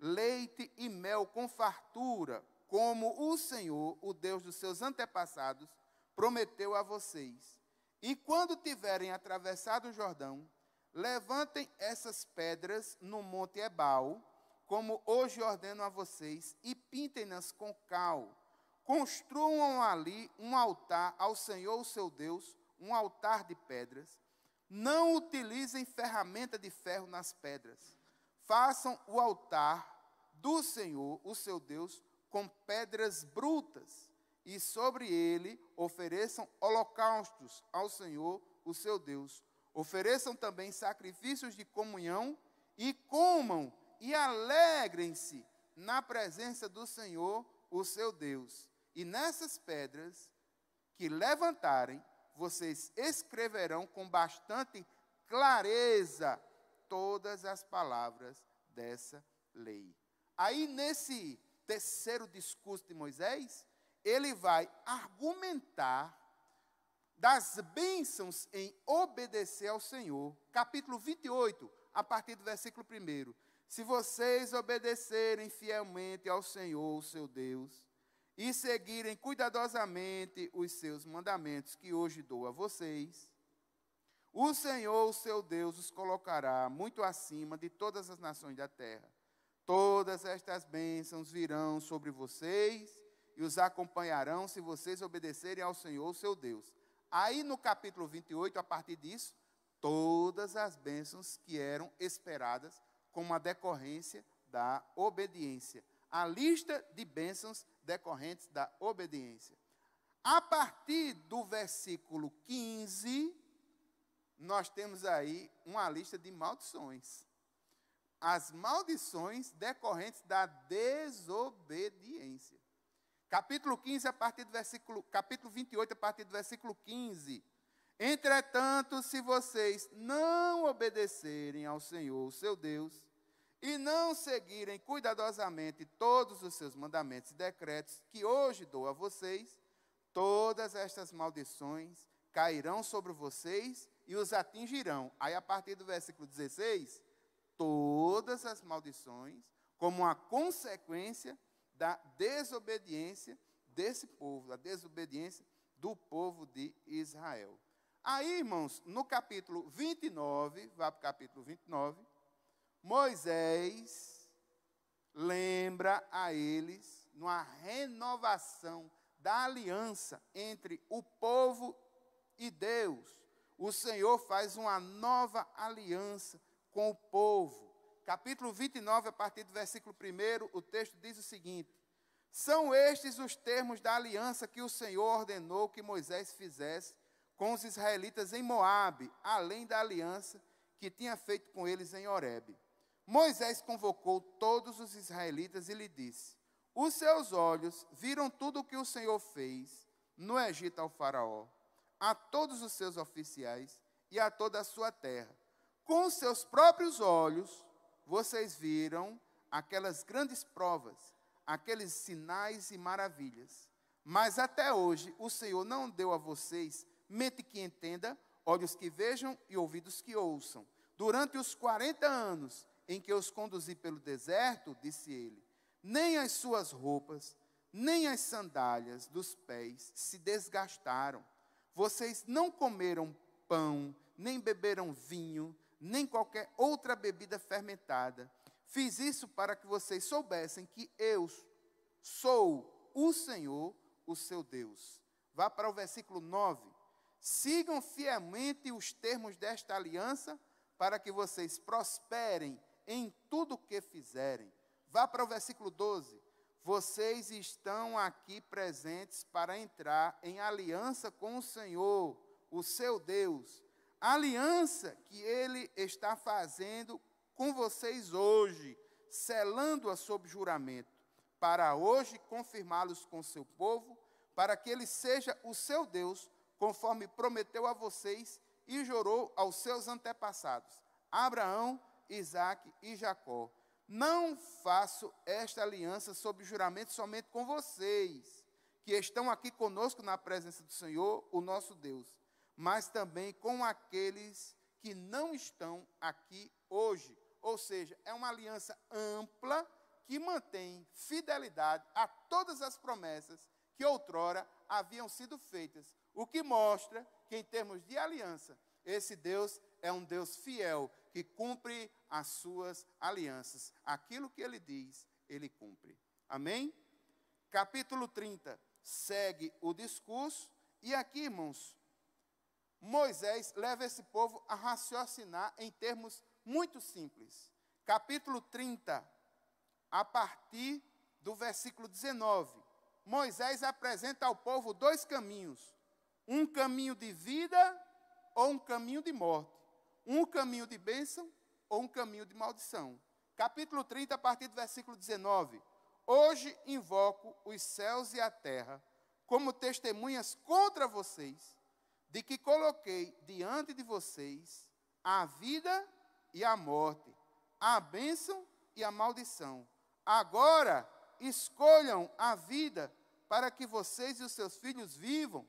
leite e mel com fartura, como o Senhor, o Deus dos seus antepassados, prometeu a vocês. E quando tiverem atravessado o Jordão, levantem essas pedras no monte Ebal, como hoje ordeno a vocês, e pintem-nas com cal. Construam ali um altar ao Senhor, o seu Deus, um altar de pedras. Não utilizem ferramenta de ferro nas pedras. Façam o altar do Senhor, o seu Deus, com pedras brutas, e sobre ele ofereçam holocaustos ao Senhor, o seu Deus. Ofereçam também sacrifícios de comunhão e comam e alegrem-se na presença do Senhor, o seu Deus. E nessas pedras que levantarem, vocês escreverão com bastante clareza todas as palavras dessa lei. Aí, nesse terceiro discurso de Moisés, ele vai argumentar das bênçãos em obedecer ao Senhor. Capítulo 28, a partir do versículo 1. Se vocês obedecerem fielmente ao Senhor, o seu Deus, e seguirem cuidadosamente os seus mandamentos que hoje dou a vocês, o Senhor, o seu Deus, os colocará muito acima de todas as nações da terra. Todas estas bênçãos virão sobre vocês e os acompanharão se vocês obedecerem ao Senhor, o seu Deus. Aí no capítulo 28, a partir disso, todas as bênçãos que eram esperadas como a decorrência da obediência. A lista de bênçãos decorrentes da obediência. A partir do versículo 15, nós temos aí uma lista de maldições. As maldições decorrentes da desobediência. Capítulo 15, capítulo 28, a partir do versículo 15. Entretanto, se vocês não obedecerem ao Senhor, o seu Deus, e não seguirem cuidadosamente todos os seus mandamentos e decretos que hoje dou a vocês, todas estas maldições cairão sobre vocês e os atingirão. Aí, a partir do versículo 16, todas as maldições, como uma consequência da desobediência desse povo, da desobediência do povo de Israel. Aí, irmãos, no capítulo 29, vai para o capítulo 29, Moisés lembra a eles, numa renovação da aliança entre o povo e Deus. O Senhor faz uma nova aliança com o povo. Capítulo 29, a partir do versículo 1, o texto diz o seguinte: são estes os termos da aliança que o Senhor ordenou que Moisés fizesse com os israelitas em Moabe, além da aliança que tinha feito com eles em Horebe. Moisés convocou todos os israelitas e lhe disse: os seus olhos viram tudo o que o Senhor fez no Egito ao faraó, a todos os seus oficiais e a toda a sua terra. Com os seus próprios olhos, vocês viram aquelas grandes provas, aqueles sinais e maravilhas. Mas até hoje o Senhor não deu a vocês mente que entenda, olhos que vejam e ouvidos que ouçam. Durante os 40 anos em que os conduzi pelo deserto, disse ele, nem as suas roupas, nem as sandálias dos pés se desgastaram. Vocês não comeram pão, nem beberam vinho, nem qualquer outra bebida fermentada. Fiz isso para que vocês soubessem que eu sou o Senhor, o seu Deus. Vá para o versículo 9. Sigam fielmente os termos desta aliança, para que vocês prosperem em tudo o que fizerem. Vá para o versículo 12. Vocês estão aqui presentes para entrar em aliança com o Senhor, o seu Deus. A aliança que Ele está fazendo com vocês hoje, selando-a sob juramento, para hoje confirmá-los com seu povo, para que ele seja o seu Deus, conforme prometeu a vocês e jurou aos seus antepassados, Abraão, Isaque e Jacó. Não faço esta aliança sob juramento somente com vocês, que estão aqui conosco na presença do Senhor, o nosso Deus, mas também com aqueles que não estão aqui hoje. Ou seja, é uma aliança ampla que mantém fidelidade a todas as promessas que outrora haviam sido feitas. O que mostra que, em termos de aliança, esse Deus é um Deus fiel, que cumpre as suas alianças. Aquilo que ele diz, ele cumpre. Amém? Capítulo 30 segue o discurso. E aqui, irmãos, Moisés leva esse povo a raciocinar em termos muito simples. Capítulo 30, a partir do versículo 19. Moisés apresenta ao povo dois caminhos. Um caminho de vida ou um caminho de morte. Um caminho de bênção ou um caminho de maldição. Capítulo 30, a partir do versículo 19. Hoje invoco os céus e a terra como testemunhas contra vocês, de que coloquei diante de vocês a vida e a morte, a bênção e a maldição. Agora escolham a vida para que vocês e os seus filhos vivam,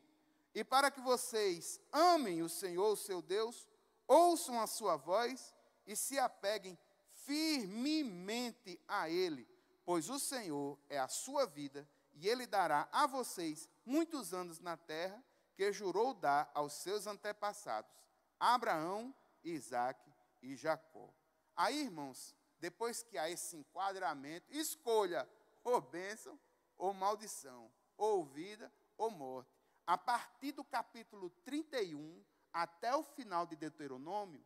e para que vocês amem o Senhor, o seu Deus, ouçam a sua voz e se apeguem firmemente a Ele, pois o Senhor é a sua vida e Ele dará a vocês muitos anos na terra que jurou dar aos seus antepassados, Abraão, Isaque e Jacó. Aí, irmãos, depois que há esse enquadramento, escolha ou bênção ou maldição, ou vida ou morte. A partir do capítulo 31 até o final de Deuteronômio,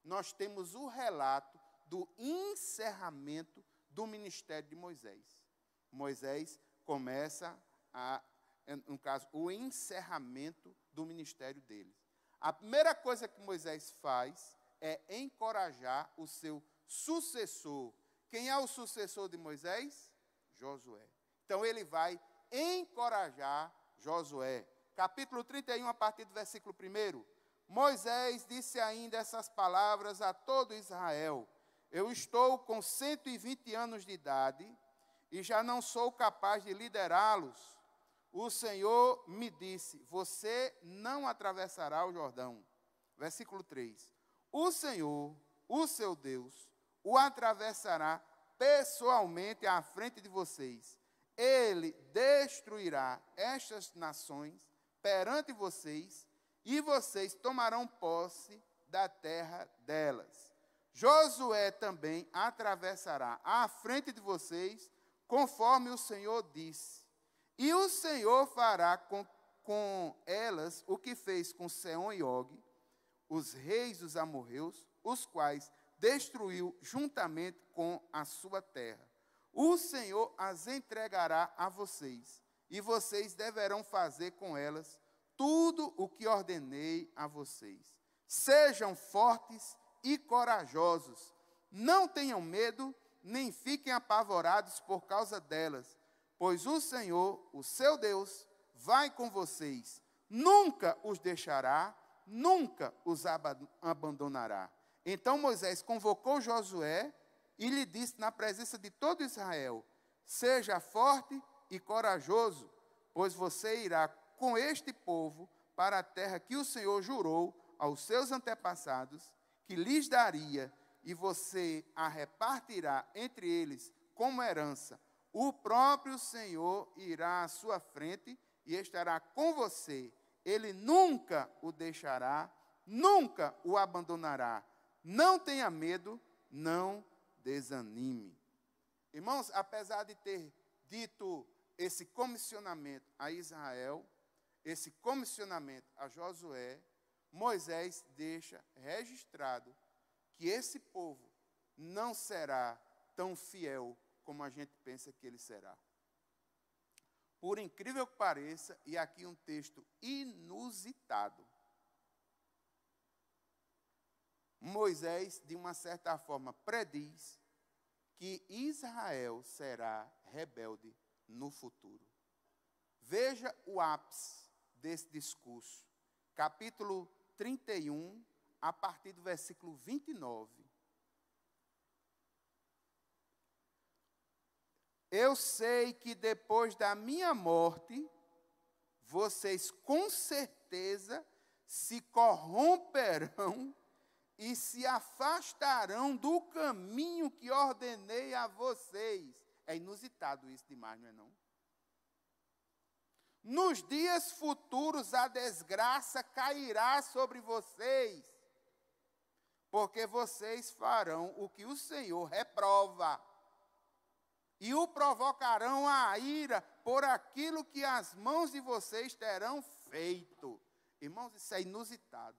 nós temos o relato do encerramento do ministério de Moisés. Moisés começa, no caso, o encerramento do ministério dele. A primeira coisa que Moisés faz é encorajar o seu sucessor. Quem é o sucessor de Moisés? Josué. Então ele vai encorajar Josué. Capítulo 31, a partir do versículo 1. Moisés disse ainda essas palavras a todo Israel: eu estou com 120 anos de idade e já não sou capaz de liderá-los. O Senhor me disse: você não atravessará o Jordão. Versículo 3. O Senhor, o seu Deus, o atravessará pessoalmente à frente de vocês. Ele destruirá estas nações perante vocês, e vocês tomarão posse da terra delas. Josué também atravessará à frente de vocês, conforme o Senhor disse. E o Senhor fará com elas o que fez com Seom e Og, os reis dos amorreus, os quais destruiu juntamente com a sua terra. O Senhor as entregará a vocês, e vocês deverão fazer com elas tudo o que ordenei a vocês. Sejam fortes e corajosos, não tenham medo, nem fiquem apavorados por causa delas, pois o Senhor, o seu Deus, vai com vocês, nunca os deixará, nunca os abandonará. Então Moisés convocou Josué e lhe disse na presença de todo Israel: seja forte e corajoso, pois você irá com este povo para a terra que o Senhor jurou aos seus antepassados, que lhes daria, e você a repartirá entre eles como herança. O próprio Senhor irá à sua frente e estará com você. Ele nunca o deixará, nunca o abandonará. Não tenha medo, não desanime. Irmãos, apesar de ter dito esse comissionamento a Israel, esse comissionamento a Josué, Moisés deixa registrado que esse povo não será tão fiel como a gente pensa que ele será. Por incrível que pareça, e aqui um texto inusitado, Moisés, de uma certa forma, prediz que Israel será rebelde no futuro. Veja o ápice desse discurso, capítulo 31, a partir do versículo 29. Eu sei que depois da minha morte, vocês com certeza se corromperão e se afastarão do caminho que ordenei a vocês. É inusitado isso demais, não é não? Nos dias futuros a desgraça cairá sobre vocês, porque vocês farão o que o Senhor reprova, e o provocarão a ira por aquilo que as mãos de vocês terão feito. Irmãos, isso é inusitado.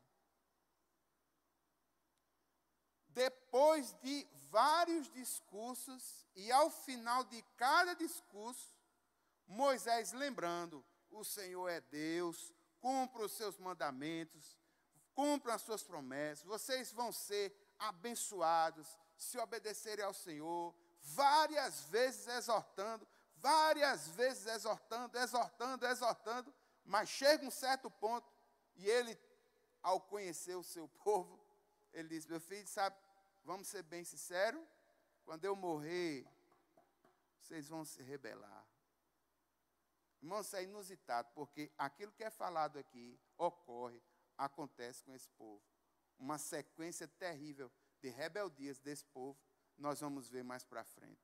Depois de vários discursos, e ao final de cada discurso, Moisés lembrando, o Senhor é Deus, cumpra os seus mandamentos, cumpra as suas promessas, vocês vão ser abençoados se obedecerem ao Senhor, várias vezes exortando, exortando, mas chega um certo ponto, e ele, ao conhecer o seu povo, ele diz, meu filho, sabe, vamos ser bem sinceros, quando eu morrer, vocês vão se rebelar. Irmão, isso é inusitado, porque aquilo que é falado aqui, acontece com esse povo. Uma sequência terrível de rebeldias desse povo, nós vamos ver mais para frente.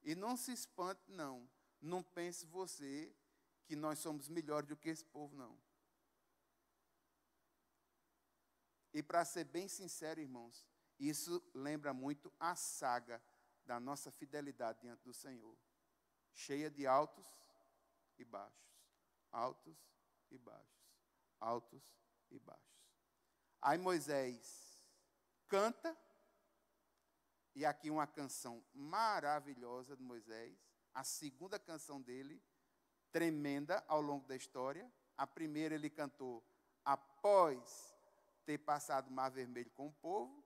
E não se espante, não. Não pense você que nós somos melhores do que esse povo, não. E para ser bem sincero, irmãos, isso lembra muito a saga da nossa fidelidade diante do Senhor. Cheia de altos e baixos. Altos e baixos. Altos e baixos. Aí Moisés canta, e aqui uma canção maravilhosa de Moisés, a segunda canção dele, tremenda ao longo da história. A primeira ele cantou após ter passado o Mar Vermelho com o povo.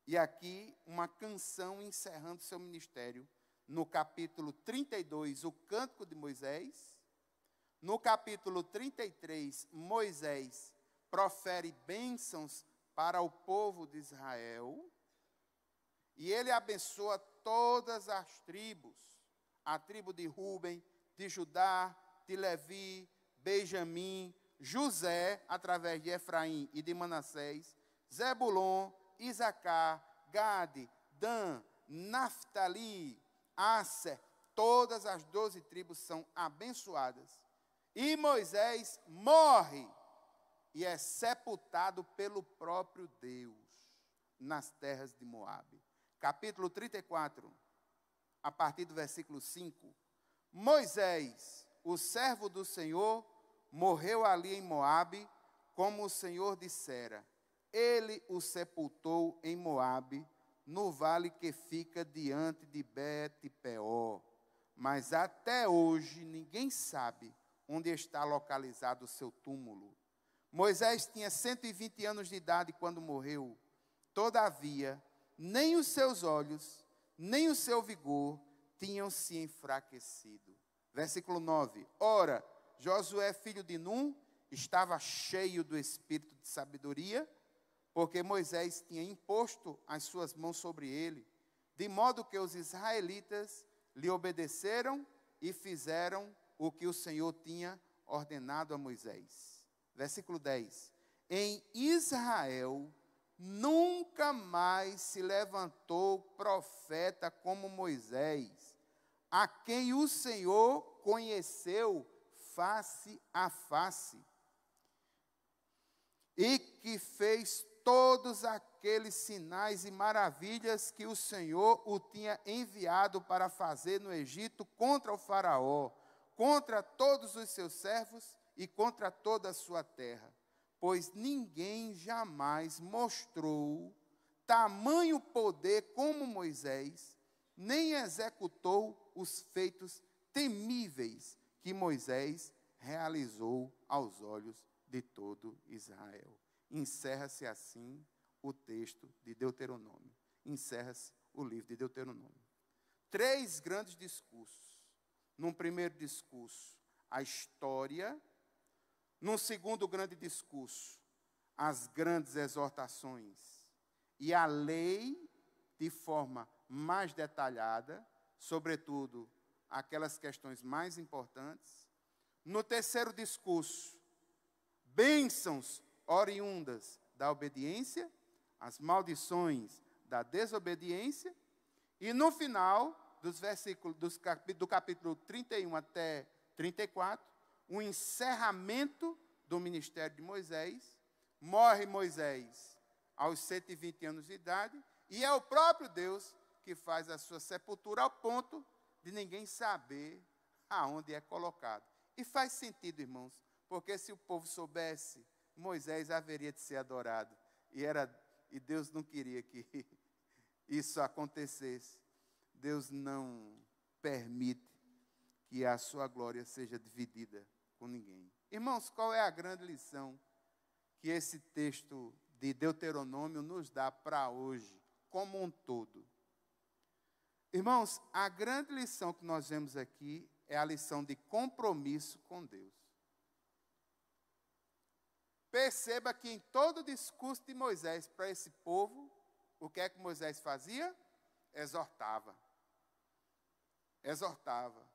E aqui uma canção encerrando seu ministério, no capítulo 32, o Cântico de Moisés. No capítulo 33, Moisés profere bênçãos para o povo de Israel. E ele abençoa todas as tribos, a tribo de Ruben, de Judá, de Levi, Benjamim, José, através de Efraim e de Manassés, Zebulon, Isacar, Gade, Dan, Naftali, Asser, todas as 12 tribos são abençoadas. E Moisés morre e é sepultado pelo próprio Deus nas terras de Moabe. Capítulo 34, a partir do versículo 5. Moisés, o servo do Senhor, morreu ali em Moabe, como o Senhor dissera. Ele o sepultou em Moabe, no vale que fica diante de Bet-peor. Mas até hoje ninguém sabe onde está localizado o seu túmulo. Moisés tinha 120 anos de idade quando morreu. Todavia, nem os seus olhos, nem o seu vigor tinham se enfraquecido. Versículo 9. Ora, Josué, filho de Num, estava cheio do espírito de sabedoria, porque Moisés tinha imposto as suas mãos sobre ele, de modo que os israelitas lhe obedeceram e fizeram o que o Senhor tinha ordenado a Moisés. Versículo 10. Em Israel nunca mais se levantou profeta como Moisés, a quem o Senhor conheceu face a face, e que fez todos aqueles sinais e maravilhas que o Senhor o tinha enviado para fazer no Egito contra o faraó, contra todos os seus servos e contra toda a sua terra. Pois ninguém jamais mostrou tamanho poder como Moisés, nem executou os feitos temíveis que Moisés realizou aos olhos de todo Israel. Encerra-se assim o texto de Deuteronômio. Encerra-se o livro de Deuteronômio. 3 grandes discursos. Num primeiro discurso, a história. Num segundo grande discurso, as grandes exortações e a lei de forma mais detalhada, sobretudo aquelas questões mais importantes. No terceiro discurso, bênçãos oriundas da obediência, as maldições da desobediência, e no final dos versículos do capítulo 31 até 34, o encerramento do ministério de Moisés. Morre Moisés aos 120 anos de idade, e é o próprio Deus que faz a sua sepultura ao ponto de ninguém saber aonde é colocado. E faz sentido, irmãos, porque se o povo soubesse, Moisés haveria de ser adorado. E Deus não queria que isso acontecesse. Deus não permite que a sua glória seja dividida com ninguém. Irmãos, qual é a grande lição que esse texto de Deuteronômio nos dá para hoje, como um todo? Irmãos, a grande lição que nós vemos aqui é a lição de compromisso com Deus. Perceba que em todo o discurso de Moisés para esse povo, o que é que Moisés fazia? Exortava. Exortava.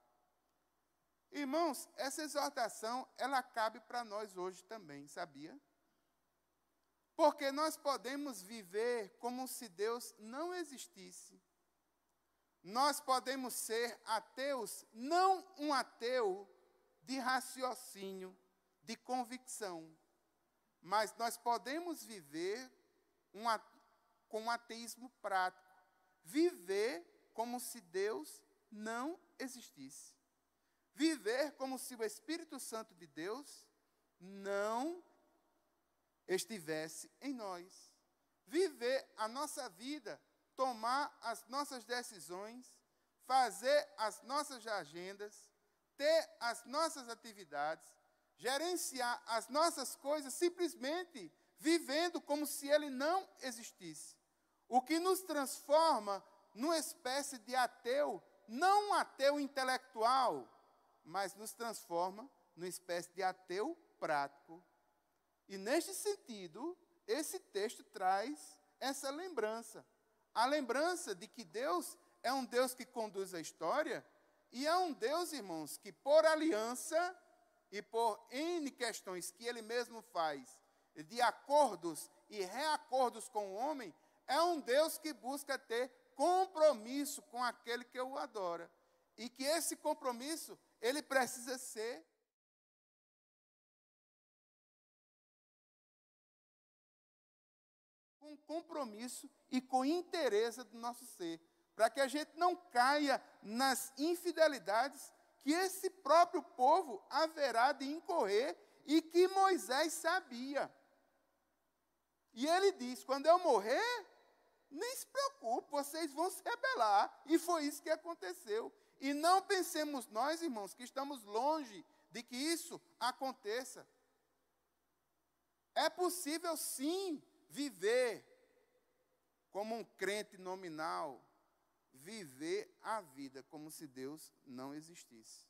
Irmãos, essa exortação, ela cabe para nós hoje também, sabia? Porque nós podemos viver como se Deus não existisse. Nós podemos ser ateus, não um ateu de raciocínio, de convicção, mas nós podemos viver com um ateísmo prático, viver como se Deus não existisse, viver como se o Espírito Santo de Deus não estivesse em nós, viver a nossa vida, tomar as nossas decisões, fazer as nossas agendas, ter as nossas atividades, gerenciar as nossas coisas, simplesmente vivendo como se ele não existisse. O que nos transforma numa espécie de ateu, não um ateu intelectual, mas nos transforma numa espécie de ateu prático. E neste sentido, esse texto traz essa lembrança. A lembrança de que Deus é um Deus que conduz a história, e é um Deus, irmãos, que por aliança e por N questões que ele mesmo faz, de acordos e reacordos com o homem, é um Deus que busca ter compromisso com aquele que o adora. E que esse compromisso, ele precisa ser com compromisso e com interesse do nosso ser, para que a gente não caia nas infidelidades que esse próprio povo haverá de incorrer e que Moisés sabia. E ele diz, quando eu morrer, nem se preocupe, vocês vão se rebelar. E foi isso que aconteceu. E não pensemos nós, irmãos, que estamos longe de que isso aconteça. É possível, sim, viver como um crente nominal, viver a vida como se Deus não existisse.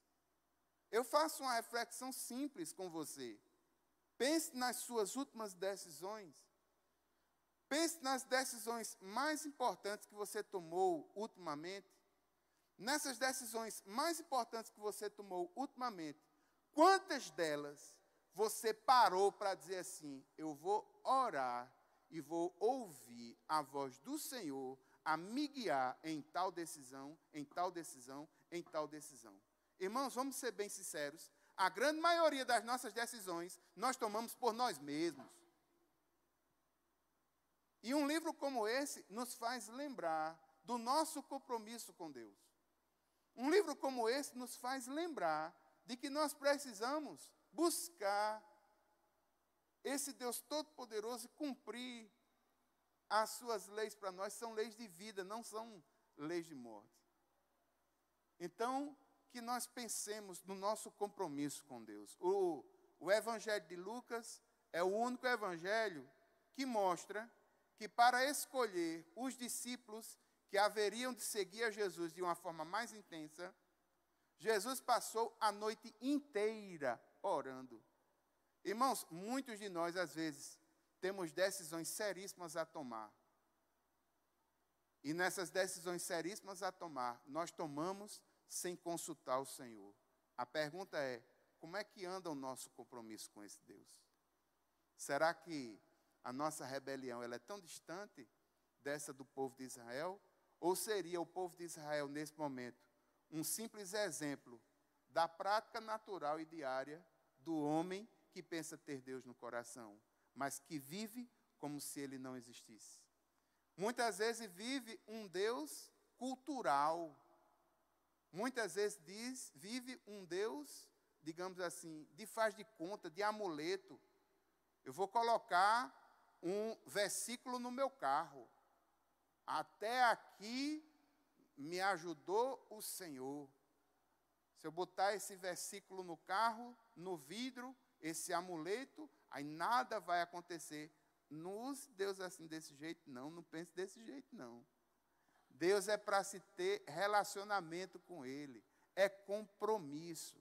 Eu faço uma reflexão simples com você. Pense nas suas últimas decisões. Pense nas decisões mais importantes que você tomou ultimamente. Nessas decisões mais importantes que você tomou ultimamente, quantas delas você parou para dizer assim, eu vou orar e vou ouvir a voz do Senhor a me guiar em tal decisão, em tal decisão, em tal decisão. Irmãos, vamos ser bem sinceros, a grande maioria das nossas decisões nós tomamos por nós mesmos. E um livro como esse nos faz lembrar do nosso compromisso com Deus. Um livro como esse nos faz lembrar de que nós precisamos buscar esse Deus Todo-Poderoso e cumprir as suas leis para nós. São leis de vida, não são leis de morte. Então, que nós pensemos no nosso compromisso com Deus. O Evangelho de Lucas é o único evangelho que mostra que para escolher os discípulos que haveriam de seguir a Jesus de uma forma mais intensa, Jesus passou a noite inteira orando. Irmãos, muitos de nós, às vezes, temos decisões seríssimas a tomar. E nessas decisões seríssimas a tomar, nós tomamos sem consultar o Senhor. A pergunta é, como é que anda o nosso compromisso com esse Deus? Será que a nossa rebelião ela é tão distante dessa do povo de Israel? Ou seria o povo de Israel, nesse momento, um simples exemplo da prática natural e diária do homem que pensa ter Deus no coração, mas que vive como se ele não existisse? Muitas vezes vive um Deus cultural. Muitas vezes vive um Deus, digamos assim, de faz de conta, de amuleto. Eu vou colocar um versículo no meu carro. Até aqui me ajudou o Senhor. Se eu botar esse versículo no carro, no vidro, esse amuleto, aí nada vai acontecer. Não use Deus assim desse jeito, não. Não pense desse jeito, não. Deus é para se ter relacionamento com Ele. É compromisso.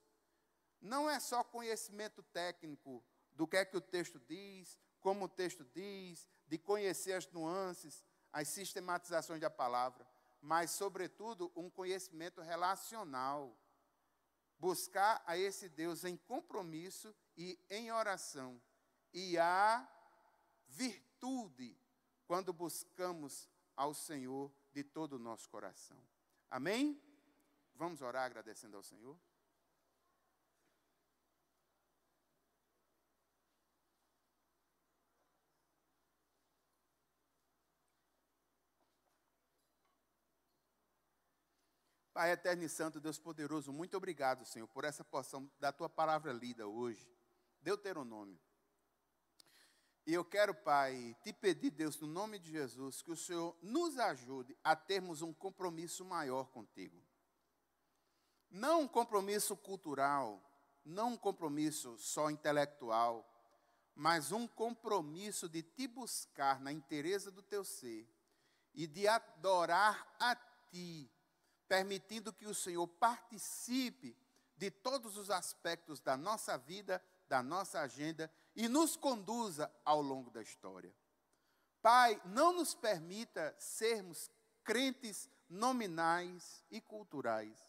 Não é só conhecimento técnico do que é que o texto diz, como o texto diz, de conhecer as nuances, as sistematizações da palavra, mas, sobretudo, um conhecimento relacional. Buscar a esse Deus em compromisso e em oração. E há virtude quando buscamos ao Senhor de todo o nosso coração. Amém? Vamos orar agradecendo ao Senhor? Pai eterno e santo, Deus poderoso, muito obrigado, Senhor, por essa porção da Tua palavra lida hoje. Deuteronômio. E eu quero, Pai, te pedir, Deus, no nome de Jesus, que o Senhor nos ajude a termos um compromisso maior contigo. Não um compromisso cultural, não um compromisso só intelectual, mas um compromisso de te buscar na inteireza do teu ser e de adorar a ti, permitindo que o Senhor participe de todos os aspectos da nossa vida, da nossa agenda e nos conduza ao longo da história. Pai, não nos permita sermos crentes nominais e culturais,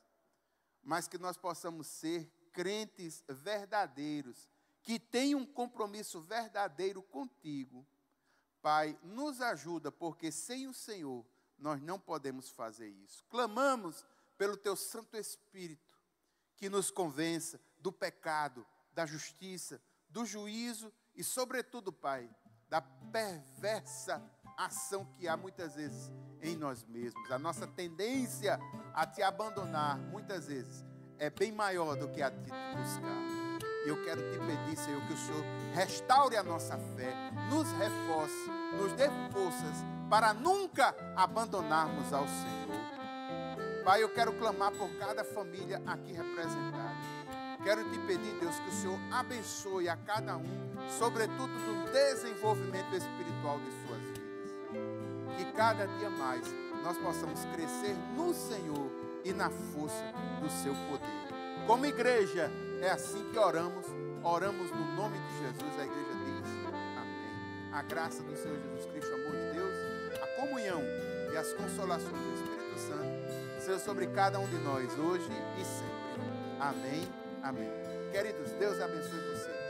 mas que nós possamos ser crentes verdadeiros, que tenham um compromisso verdadeiro contigo. Pai, nos ajuda, porque sem o Senhor nós não podemos fazer isso. Clamamos pelo Teu Santo Espírito, que nos convença do pecado, da justiça, do juízo e, sobretudo, Pai, da perversa ação que há muitas vezes em nós mesmos. A nossa tendência a Te abandonar, muitas vezes, é bem maior do que a Te buscar. E eu quero Te pedir, Senhor, que o Senhor restaure a nossa fé, nos reforce, nos dê forças para nunca abandonarmos ao Senhor. Pai, eu quero clamar por cada família aqui representada. Quero te pedir, Deus, que o Senhor abençoe a cada um, sobretudo no desenvolvimento espiritual de suas vidas. Que cada dia mais nós possamos crescer no Senhor e na força do seu poder. Como igreja, é assim que oramos no nome de Jesus. A igreja diz amém. A graça do Senhor Jesus Cristo, o amor de Deus, a comunhão e as consolações do Espírito Santo sejam sobre cada um de nós, hoje e sempre. Amém. Amém. Queridos, Deus abençoe você.